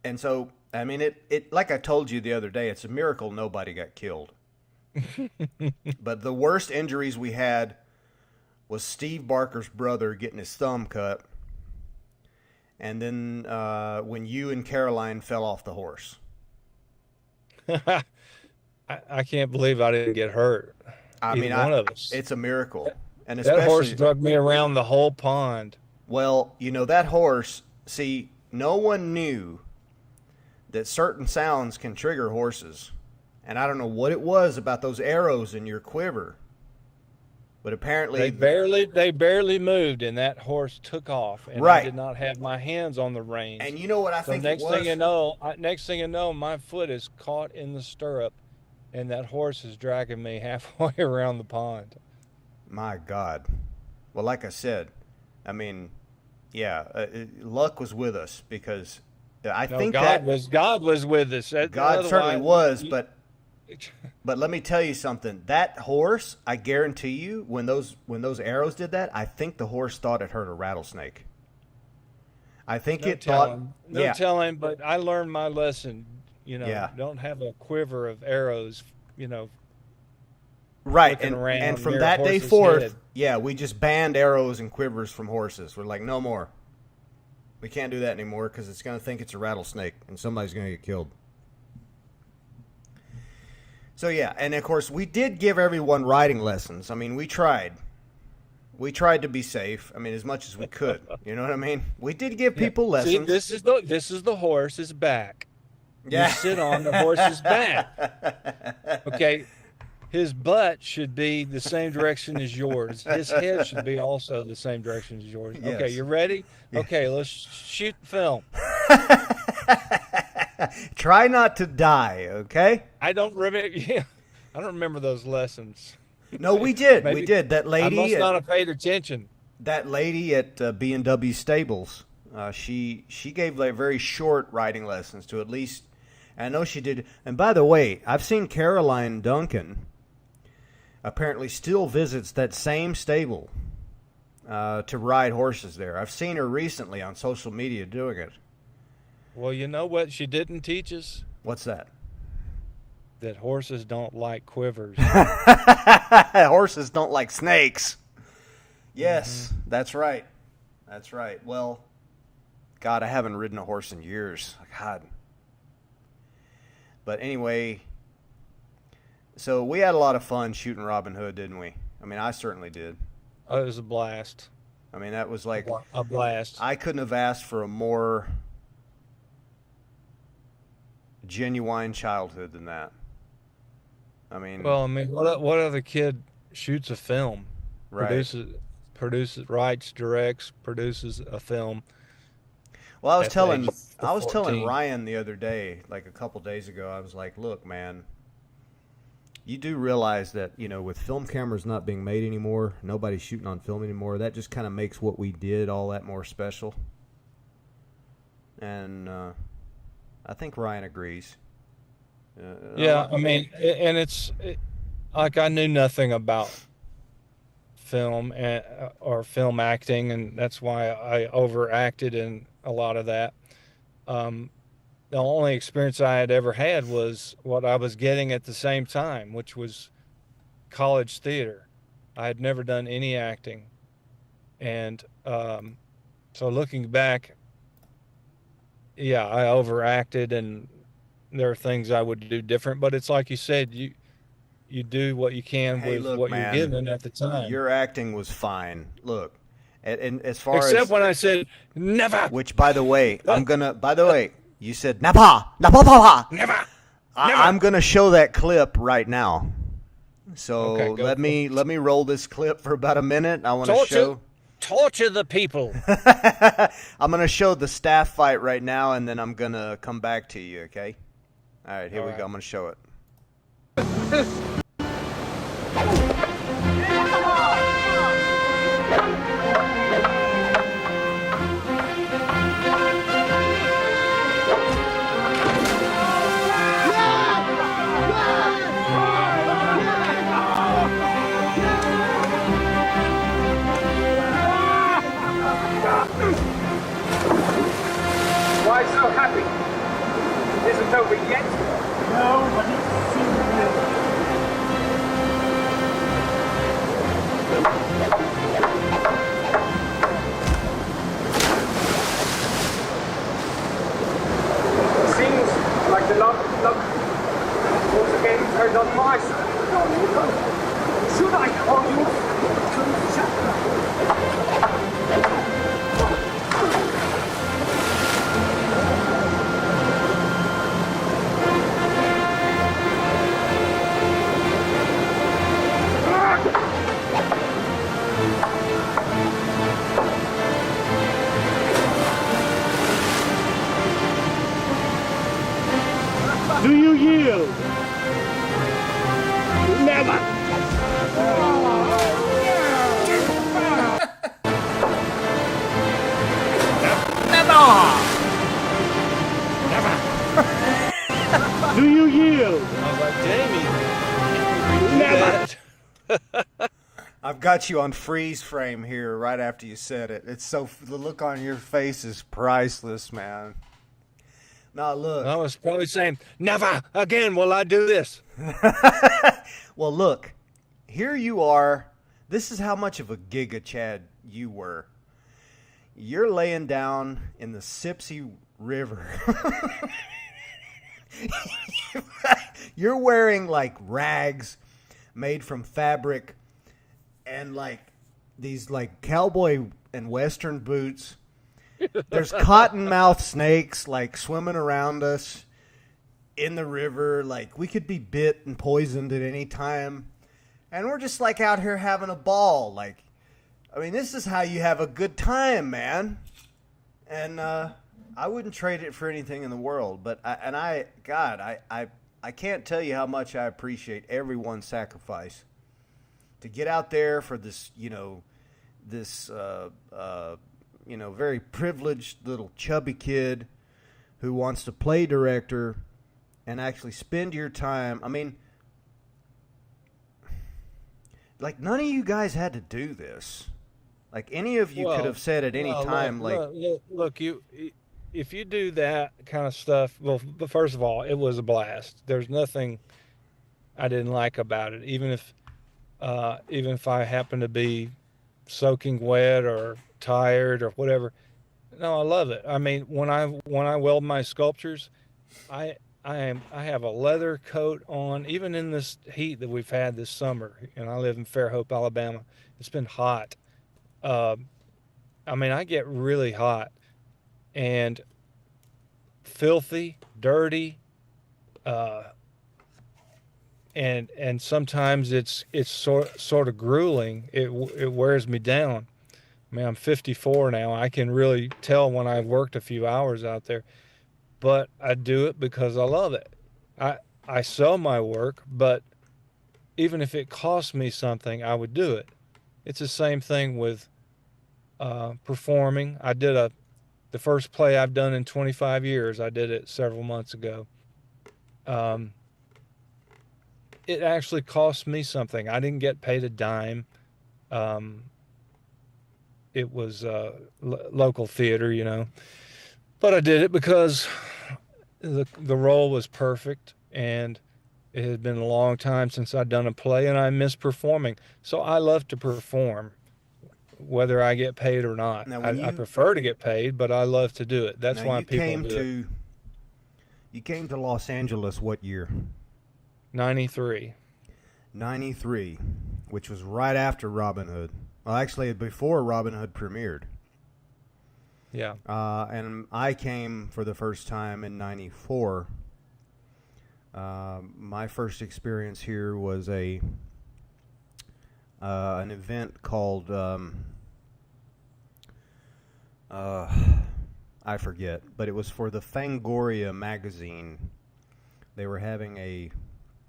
And so, I mean, it like I told you the other day, it's a miracle nobody got killed. But the worst injuries we had was Steve Barker's brother getting his thumb cut. And then when you and Caroline fell off the horse. I can't believe I didn't get hurt. I mean, one of us. It's a miracle. And That especially, horse drug me around the whole pond. well, that horse, see, no one knew that certain sounds can trigger horses. And I don't know what it was about those arrows in your quiver. But apparently, they barely moved, and that horse took off, and I right. did not have my hands on the reins. And you know what I So think it next was? thing you know, my foot is caught in the stirrup, and that horse is dragging me halfway around the pond. My God. Well, like I said, I mean, yeah, luck was with us because I think God was with us. God certainly was, but let me tell you something. That horse, I guarantee you, when those arrows did that, I think the horse thought it hurt a rattlesnake. I think it thought. No telling, but I learned my lesson. Yeah. Don't have a quiver of arrows. Right, looking around and from near a that day horse's forth, head. yeah, we just banned arrows and quivers from horses. We're like, no more. We can't do that anymore because it's going to think it's a rattlesnake and somebody's going to get killed. So yeah, and of course we did give everyone riding lessons. I mean, we tried. We tried to be safe. I mean, as much as we could. You know what I mean? We did give people lessons. See, this is the horse's back. Yeah. You sit on the horse's back. Okay. His butt should be the same direction as yours. His head should be also the same direction as yours. Yes. Okay, you ready? Yeah. Okay, let's shoot film. Try not to die, okay? I don't remember those lessons. No, we did. We did. That lady. I must not have paid attention. That lady at B&W Stables, she gave like very short riding lessons to at least. I know she did. And by the way, I've seen Caroline Duncan apparently still visits that same stable to ride horses there. I've seen her recently on social media doing it. Well, you know what she didn't teach us? What's that? That horses don't like quivers. Horses don't like snakes. Yes, That's right. That's right. Well, God, I haven't ridden a horse in years. God. But anyway, so we had a lot of fun shooting Robin Hood, didn't we? I mean, I certainly did. Oh, it was a blast. I mean, that was like a blast. I couldn't have asked for a more genuine childhood than that. I mean, what other kid shoots a film, right? Produces, writes, directs, produces a film? Well, I was telling Ryan the other day, like a couple days ago, I was like, look, man, you do realize that, with film cameras not being made anymore, nobody's shooting on film anymore, that just kind of makes what we did all that more special. And I think Ryan agrees. Yeah, I mean, and it's like I knew nothing about film or film acting, and that's why I overacted in a lot of that. The only experience I had ever had was what I was getting at the same time, which was college theater. I had never done any acting, and so looking back, yeah, I overacted, and there are things I would do different. But it's like you said, you do what you can with what you're given at the time. Your acting was fine. Look, and as far except when I said never. Which, by the way, you said never. Never. I'm gonna show that clip right now. So okay, let me roll this clip for about a minute. I want to show. Torture the people. I'm going to show the staff fight right now, and then I'm going to come back to you, okay? All right, here we go. I'm going to show it. Why so happy? Isn't it over yet? No, but it's soon. Seems like the luck once again turned on my side. Should I call you to chapter? I've got you on freeze frame here right after you said it. It's so the look on your face is priceless, man. Now look. I was probably saying, never again will I do this. Well, look. Here you are. This is how much of a Giga Chad you were. You're laying down in the Sipsey River. You're wearing like rags made from fabric and like these like cowboy and western boots. There's cottonmouth snakes like swimming around us in the river. Like we could be bit and poisoned at any time. And we're just like out here having a ball. Like, I mean, this is how you have a good time, man. And I wouldn't trade it for anything in the world. But I can't tell you how much I appreciate everyone's sacrifice to get out there for this, very privileged little chubby kid who wants to play director and actually spend your time. I mean, like none of you guys had to do this. Like any of you could have said at any time, look, if you do that kind of stuff, well, but first of all, it was a blast. There's nothing I didn't like about it, even if I happen to be soaking wet or tired or whatever. No, I love it. I mean, when I weld my sculptures, I have a leather coat on, even in this heat that we've had this summer. And I live in Fairhope, Alabama. It's been hot. I mean, I get really hot and filthy, dirty, and sometimes it's sort of grueling. It wears me down. I mean, I'm 54 now. I can really tell when I've worked a few hours out there, but I do it because I love it. I sell my work, but even if it cost me something, I would do it. It's the same thing with performing. I did the first play I've done in 25 years. I did it several months ago. It actually cost me something. I didn't get paid a dime. It was local theater, but I did it because the role was perfect, and it had been a long time since I'd done a play, and I miss performing. So I love to perform, whether I get paid or not. Now, I prefer to get paid, but I love to do it. That's why people do it. You came to Los Angeles what year? 93. 93, which was right after Robin Hood. Well, actually, before Robin Hood premiered. Yeah. And I came for the first time in 94. My first experience here was an event called I forget, but it was for the Fangoria magazine. They were having a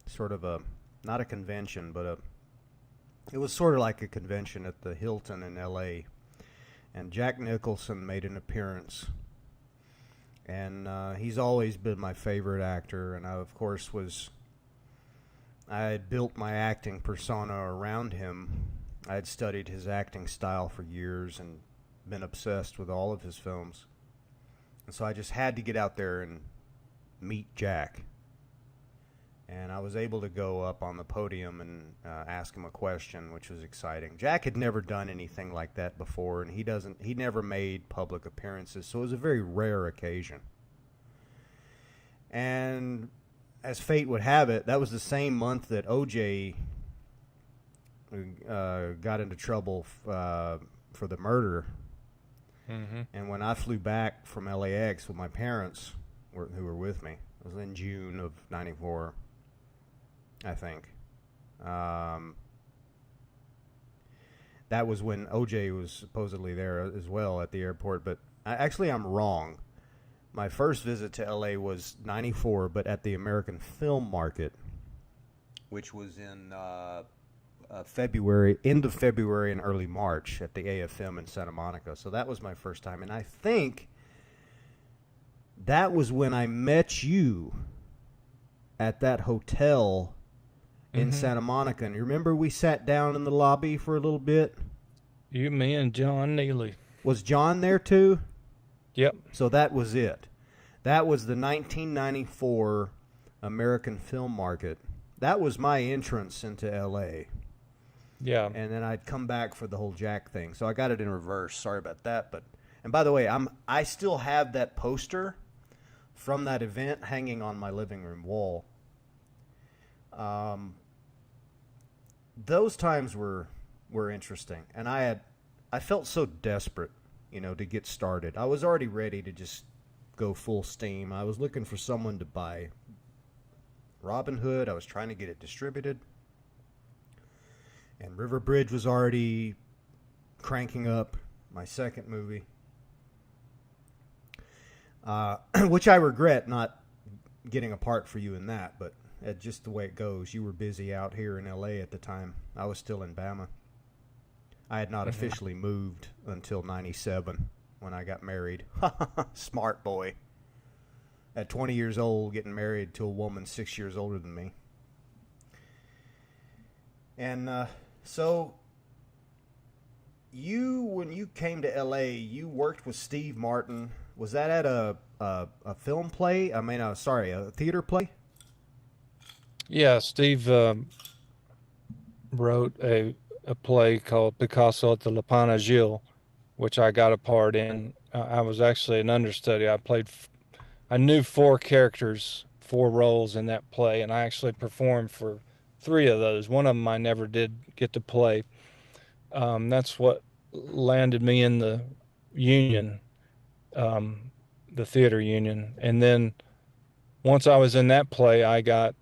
sort of not a convention, but it was sort of like a convention at the Hilton in L.A., and Jack Nicholson made an appearance. And he's always been my favorite actor, and I, of course, I had built my acting persona around him. I had studied his acting style for years and been obsessed with all of his films. And so I just had to get out there and meet Jack. And I was able to go up on the podium and ask him a question, which was exciting. Jack had never done anything like that before, and he never made public appearances, so it was a very rare occasion. And as fate would have it, that was the same month that OJ got into trouble for the murder. Mm-hmm. And when I flew back from LAX with my parents, who were with me, it was in June of 94. I think. That was when OJ was supposedly there as well at the airport, but I'm wrong. My first visit to LA was 94, but at the American Film Market, which was in end of February and early March at the AFM in Santa Monica. So that was my first time, and I think that was when I met you at that hotel in Santa Monica. And you remember we sat down in the lobby for a little bit? You, me, and John Neely. Was John there too? Yep. So that was it. That was the 1994 American Film Market. That was my entrance into L.A. Yeah. And then I'd come back for the whole Jack thing. So I got it in reverse. Sorry about that. And by the way, I still have that poster from that event hanging on my living room wall. Those times were interesting, and I felt so desperate, to get started. I was already ready to just go full steam. I was looking for someone to buy Robin Hood. I was trying to get it distributed, and River Bridge was already cranking up, my second movie, which I regret not getting a part for you in that, but just the way it goes. You were busy out here in L.A. at the time. I was still in Bama. I had not officially moved until 97 when I got married. Smart boy. At 20 years old, getting married to a woman 6 years older than me. And so when you came to L.A., you worked with Steve Martin. Was that at a film play? A theater play? Yeah, Steve wrote a play called Picasso at the La Panagile, which I got a part in. I was actually an understudy. I knew 4 characters, 4 roles in that play, and I actually performed for 3 of those. One of them I never did get to play. That's what landed me in the union, the theater union. And then once I was in that play, I got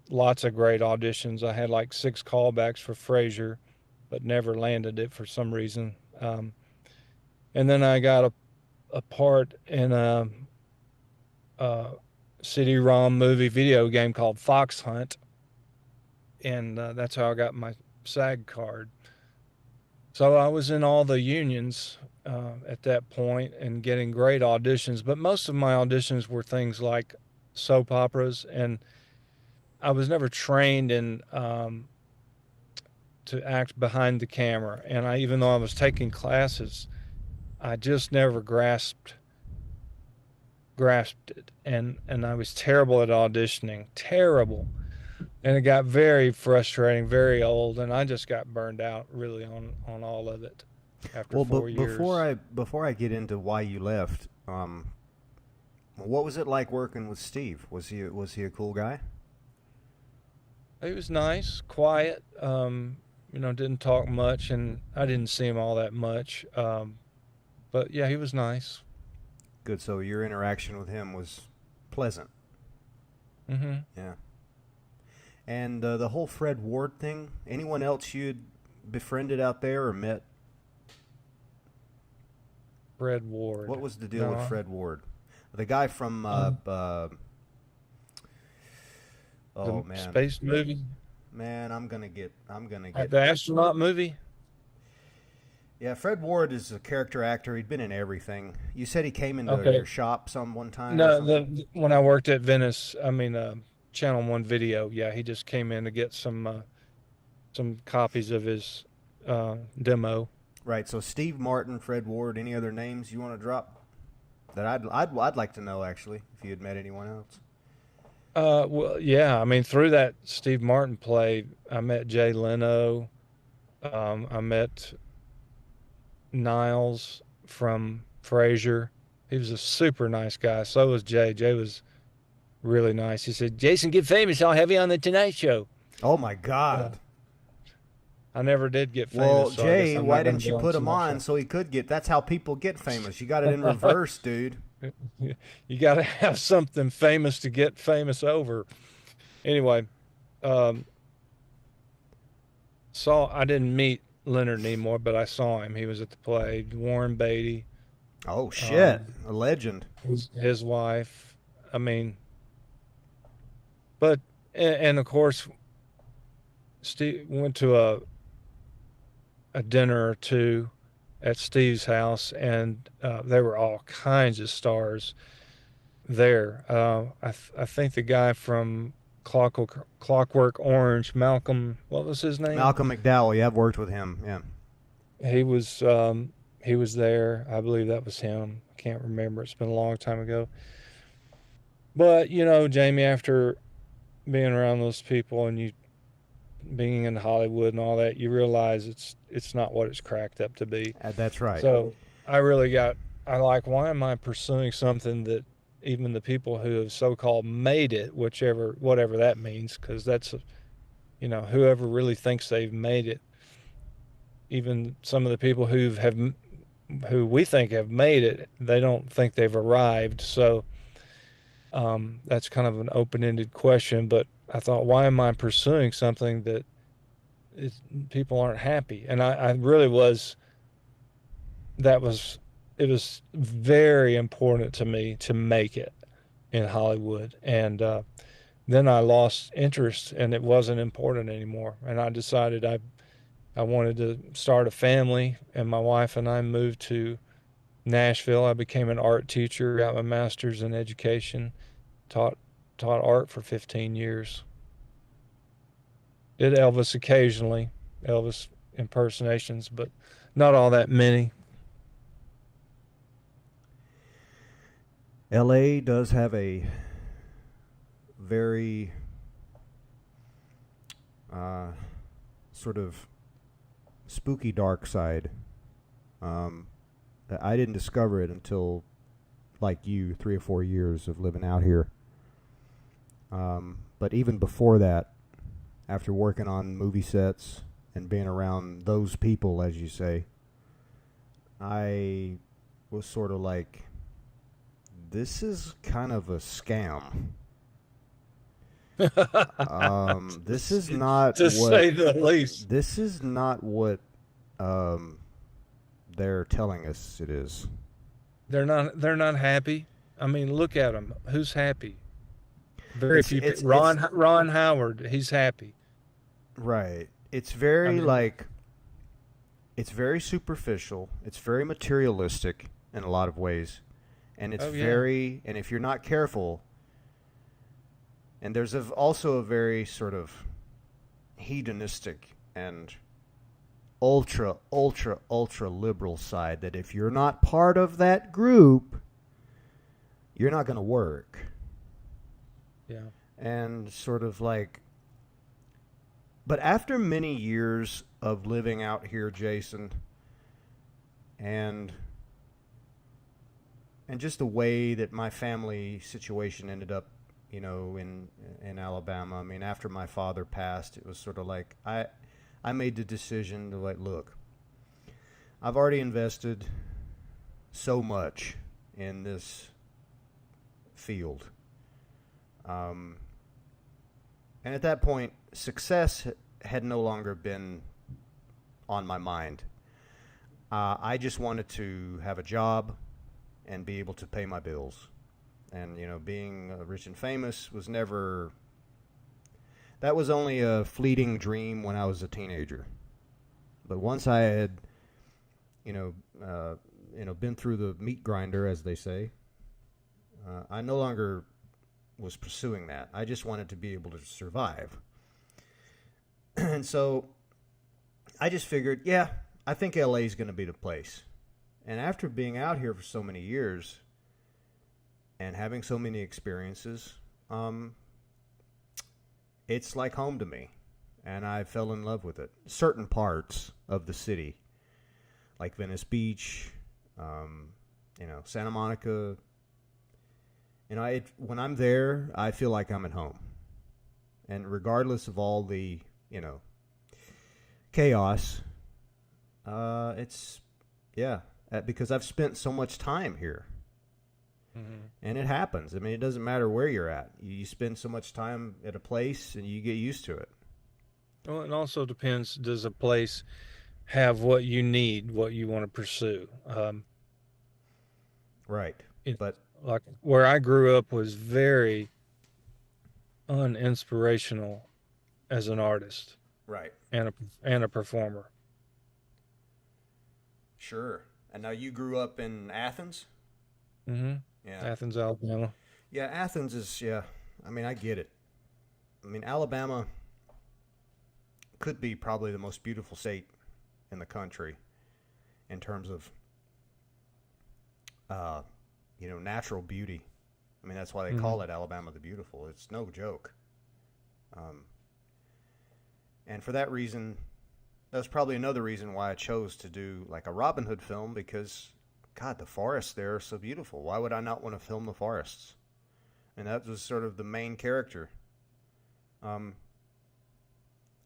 lots of great auditions. I had like 6 callbacks for Frasier, but never landed it for some reason. And then I got a part in a CD-ROM movie video game called Fox Hunt, and that's how I got my SAG card. So I was in all the unions at that point and getting great auditions, but most of my auditions were things like soap operas, and I was never trained in to act behind the camera. And even though I was taking classes, I just never grasped it. And I was terrible at auditioning, terrible. And it got very frustrating, very old, and I just got burned out really on all of it after 4 years. Before I get into why you left, what was it like working with Steve? Was he a cool guy? He was nice, quiet, didn't talk much, and I didn't see him all that much. But yeah, he was nice. Good. So your interaction with him was pleasant. Mm-hmm. Yeah. And the whole Fred Ward thing, anyone else you'd befriended out there or met? Fred Ward. What was the deal with Fred Ward? The guy from space movie. Man, I'm gonna get The astronaut movie. Yeah, Fred Ward is a character actor. He'd been in everything. You said he came into your shop one time. No, when I worked at Channel 1 Video. Yeah, he just came in to get some copies of his demo. Right. So Steve Martin, Fred Ward. Any other names you want to drop that I'd like to know, actually, if you had met anyone else? Well, yeah. Through that Steve Martin play, I met Jay Leno. I met Niles from Frasier. He was a super nice guy. So was Jay. Jay was really nice. He said, "Jason, get famous. I'll have you on the Tonight Show." Oh my God. I never did get famous. Well, so Jay, why didn't you put him on so he could get? That's how people get famous. You got it in reverse, dude. You got to have something famous to get famous over. Anyway, I didn't meet Leonard Nimoy, but I saw him. He was at the play. Warren Beatty. Oh shit, a legend. His wife. But of course, Steve went to a dinner or two at Steve's house, and there were all kinds of stars there. I think the guy from Clockwork Orange, Malcolm, what was his name? Malcolm McDowell. Yeah, I've worked with him. Yeah. He was there. I believe that was him. I can't remember. It's been a long time ago. But Jamie, after being around those people and you being in Hollywood and all that, you realize it's not what it's cracked up to be. That's right. So I like, why am I pursuing something that even the people who have so-called made it, whatever that means, because that's, whoever really thinks they've made it, even some of the people who we think have made it, they don't think they've arrived. So that's kind of an open-ended question, but I thought, why am I pursuing something that people aren't happy? And I really was, it was very important to me to make it in Hollywood. And then I lost interest and it wasn't important anymore. And I decided I wanted to start a family, and my wife and I moved to Nashville. I became an art teacher, got my master's in education, taught art for 15 years. Did Elvis occasionally, Elvis impersonations, but not all that many. LA does have a very sort of spooky dark side. I didn't discover it until, like you, 3 or 4 years of living out here. But even before that, after working on movie sets and being around those people, as you say, I was sort of like, this is kind of a scam. This is not to say the least. This is not what they're telling us it is. They're not happy. I mean, look at them. Who's happy? Very few. Ron Howard, he's happy. Right. It's very it's very superficial. It's very materialistic in a lot of ways. And it's and if you're not careful, and there's also a very sort of hedonistic and ultra liberal side that if you're not part of that group, you're not going to work. Yeah. And sort of like, but after many years of living out here, Jason, and just the way that my family situation ended up, in Alabama. I mean, after my father passed, it was sort of like I made the decision to look, I've already invested so much in this field. And at that point, success had no longer been on my mind. I just wanted to have a job and be able to pay my bills. And, being rich and famous was never... That was only a fleeting dream when I was a teenager. But once I had, been through the meat grinder, as they say, I no longer was pursuing that. I just wanted to be able to survive. And so I just figured, I think LA is going to be the place. And after being out here for so many years and having so many experiences, it's like home to me. And I fell in love with it. Certain parts of the city, like Venice Beach, Santa Monica. When I'm there, I feel like I'm at home. And regardless of all the, chaos, because I've spent so much time here. Mm-hmm. And it happens. I mean, it doesn't matter where you're at. You spend so much time at a place and you get used to it. Well, it also depends, does a place have what you need, what you want to pursue? Right. But like where I grew up was very uninspirational as an artist. Right. And a performer. Sure. And now you grew up in Athens? Mm-hmm. Yeah. Athens, Alabama. Yeah, Athens is, I mean, I get it. I mean, Alabama could be probably the most beautiful state in the country in terms of, natural beauty. I mean, that's why they call it Alabama the Beautiful. It's no joke. And for that reason, that's probably another reason why I chose to do like a Robin Hood film, because, God, the forests there are so beautiful. Why would I not want to film the forests? And that was sort of the main character. And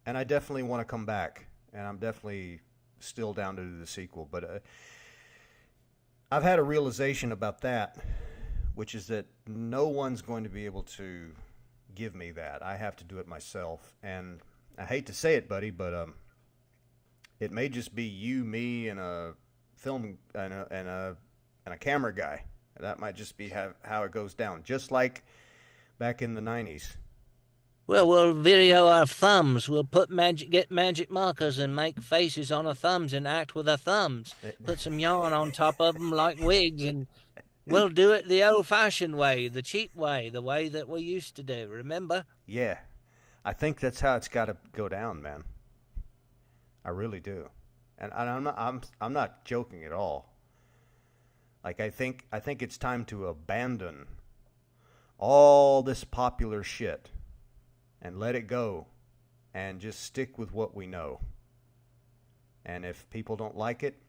I definitely want to come back, and I'm definitely still down to do the sequel. But I've had a realization about that, which is that no one's going to be able to give me that. I have to do it myself. And I hate to say it, buddy, but it may just be you, me, and a film and a camera guy. That might just be how it goes down, just like back in the 90s. Well, we'll video our thumbs. We'll get magic markers and make faces on our thumbs and act with our thumbs. Put some yarn on top of them like wigs, and we'll do it the old-fashioned way, the cheap way, the way that we used to do. Remember? Yeah, I think that's how it's got to go down, man. I really do, and I'm not joking at all. Like I think it's time to abandon all this popular shit and let it go and just stick with what we know. And if people don't like it,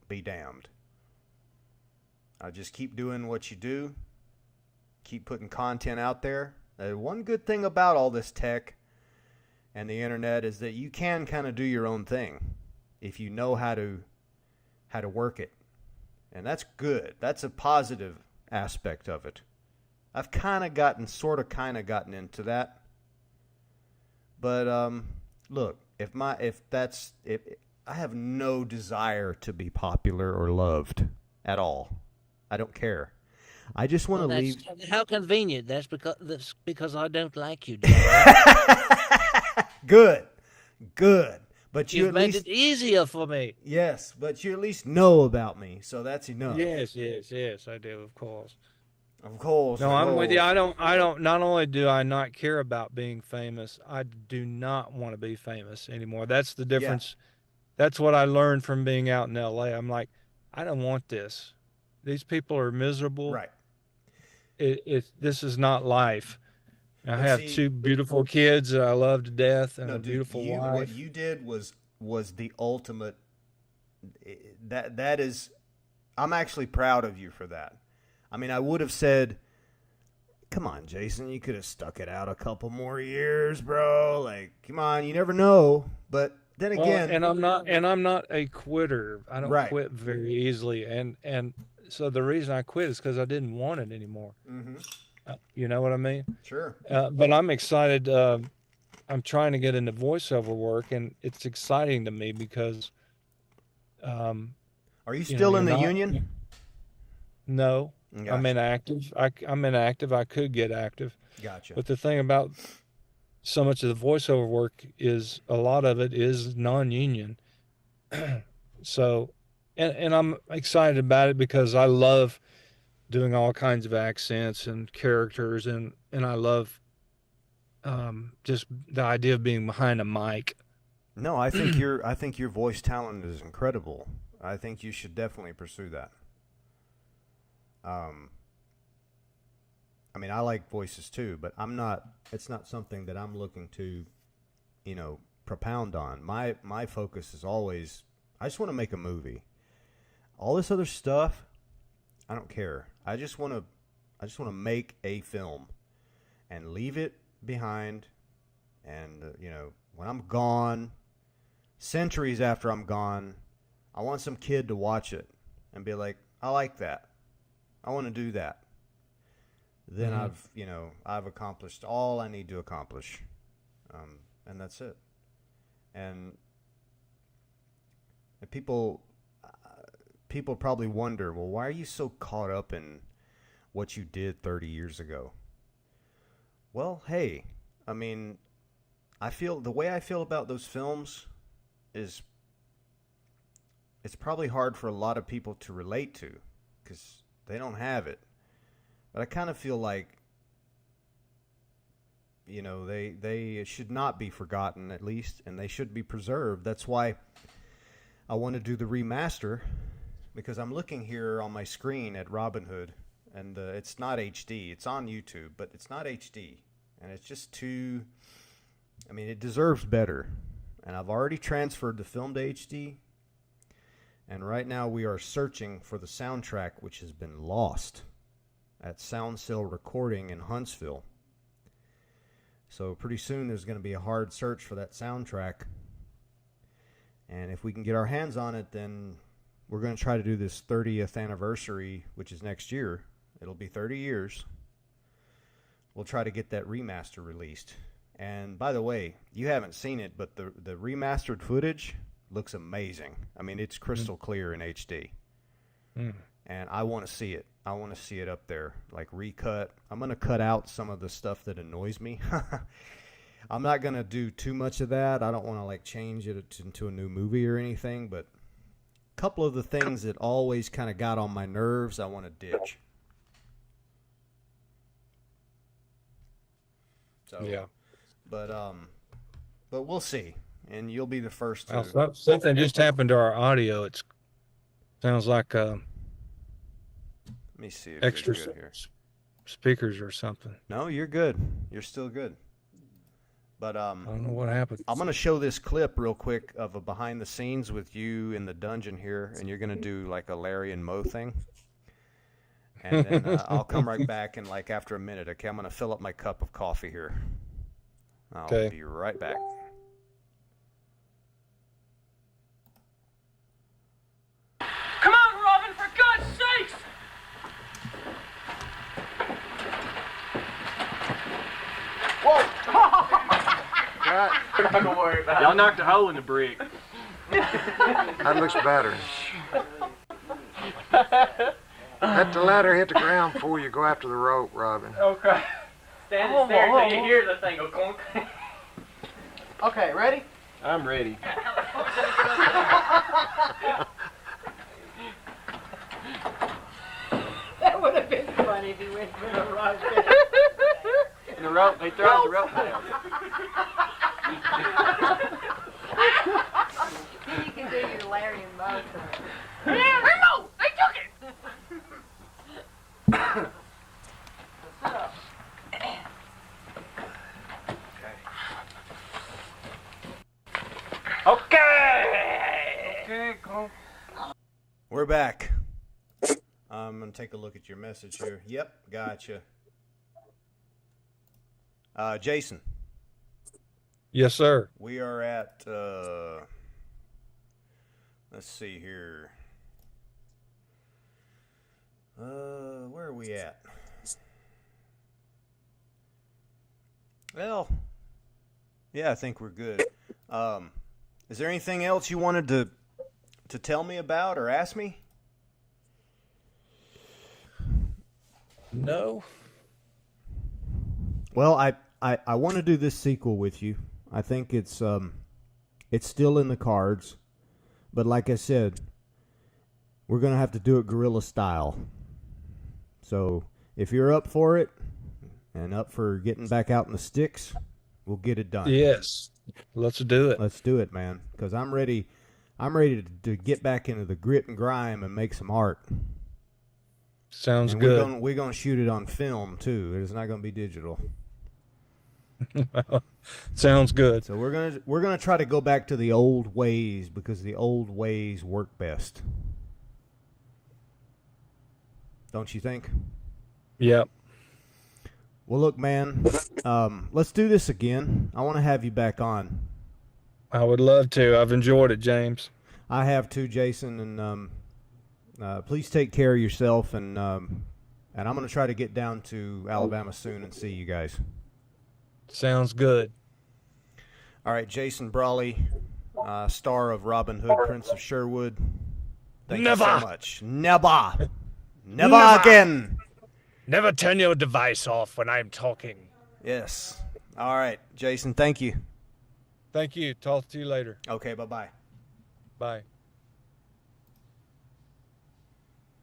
be damned. Just keep doing what you do. Keep putting content out there. One good thing about all this tech and the internet is that you can kind of do your own thing if you know how to work it. And that's good. That's a positive aspect of it. I've sort of gotten into that. But look, if I have no desire to be popular or loved at all. I don't care. I just want to leave. How convenient. That's because I don't like you. Good. But You've made it easier for me. Yes, but you at least know about me, so that's enough. Yes, I do, of course. Of course. No, I'm with you. I don't. Not only do I not care about being famous, I do not want to be famous anymore. That's the difference. Yeah. That's what I learned from being out in L.A. I'm like, I don't want this. These people are miserable. Right. This is not life. I have two beautiful kids that I love to death, and a beautiful wife. What you did was the ultimate. That is, I'm actually proud of you for that. I mean, I would have said, come on, Jason, you could have stuck it out a couple more years, bro. Like, come on, you never know. But then again, and I'm not a quitter. I don't quit very easily. And so the reason I quit is because I didn't want it anymore. Mm-hmm. You know what I mean? Sure. But I'm excited. I'm trying to get into voiceover work, and it's exciting to me because. Are you still in the union? No. Gotcha. I'm inactive. I'm inactive. I could get active. Gotcha. But the thing about so much of the voiceover work is a lot of it is non-union. So, and I'm excited about it because I love doing all kinds of accents and characters, and I love just the idea of being behind a mic. No, I think your voice talent is incredible. I think you should definitely pursue that. I mean, I like voices too, but it's not something that I'm looking to, propound on. My focus is always, I just want to make a movie. All this other stuff, I don't care. I just want to make a film and leave it behind. And, when I'm gone, centuries after I'm gone, I want some kid to watch it and be like, I like that. I want to do that. Then I've accomplished all I need to accomplish. And that's it. And people probably wonder, well, why are you so caught up in what you did 30 years ago? Well, hey, I mean, the way I feel about those films is it's probably hard for a lot of people to relate to because they don't have it. But I kind of feel like, You know, they should not be forgotten, at least, and they should be preserved. That's why I want to do the remaster, because I'm looking here on my screen at Robin Hood, and it's not HD. It's on YouTube, but it's not HD, and it's just too... I mean, it deserves better, and I've already transferred the film to HD, and right now we are searching for the soundtrack, which has been lost at Sound Cell Recording in Huntsville. So pretty soon there's going to be a hard search for that soundtrack. And if we can get our hands on it, then we're going to try to do this 30th anniversary, which is next year. It'll be 30 years. We'll try to get that remaster released. And by the way, you haven't seen it, but the remastered footage looks amazing. I mean, it's crystal clear in HD. And I want to see it. I want to see it up there, like recut. I'm going to cut out some of the stuff that annoys me. I'm not going to do too much of that. I don't want to like change it into a new movie or anything, but a couple of the things that always kind of got on my nerves, I want to ditch. So, Yeah. But we'll see, and you'll be the first to. Well, something just happened to our audio. It sounds like Let me see if extra you're good here. speakers or something. No, you're good. You're still good. But I don't know what happened. I'm gonna show this clip real quick of a behind the scenes with you in the dungeon here, and you're gonna do like a Larry and Moe thing. And then I'll come right back, and like after a minute, okay, I'm gonna fill up my cup of coffee here. I'll be right back. Come on, Robin, for God's sakes! Don't worry about it. Y'all knocked a hole in the brick. That looks better. Let the ladder hit the ground before you go after the rope, Robin. Okay. Stand there until you hear the thing go clunk. Okay, ready? I'm ready. That would have been funny if you went for the rock. And the rope, they throw the rope down. Then you can do your Larry and Moe thing. No! They took it! Okay, cool. We're back. I'm gonna take a look at your message here. Yep, gotcha. Jason, Yes, sir. we are at. Let's see here. Where are we at? Well, yeah, I think we're good. Is there anything else you wanted to tell me about or ask me? No. Well, I want to do this sequel with you. I think it's still in the cards, but like I said, we're gonna have to do it guerrilla style. So if you're up for it and up for getting back out in the sticks, we'll get it done. Yes. Let's do it. Let's do it, man. Because I'm ready. I'm ready to get back into the grit and grime and make some art. Sounds And good. we're gonna shoot it on film too. It's not gonna be digital. Sounds good. So we're gonna try to go back to the old ways because the old ways work best. Don't you think? Yep. Well, look, man. Let's do this again. I want to have you back on. I would love to. I've enjoyed it, James. I have too, Jason. And please take care of yourself. And I'm gonna try to get down to Alabama soon and see you guys. Sounds good. All right, Jason Brawley, star of Robin Hood, Prince of Sherwood. Thank you so much. Never again. Never turn your device off when I'm talking. Yes. All right, Jason. Thank you. Thank you. Talk to you later. Okay. Bye-bye. Bye.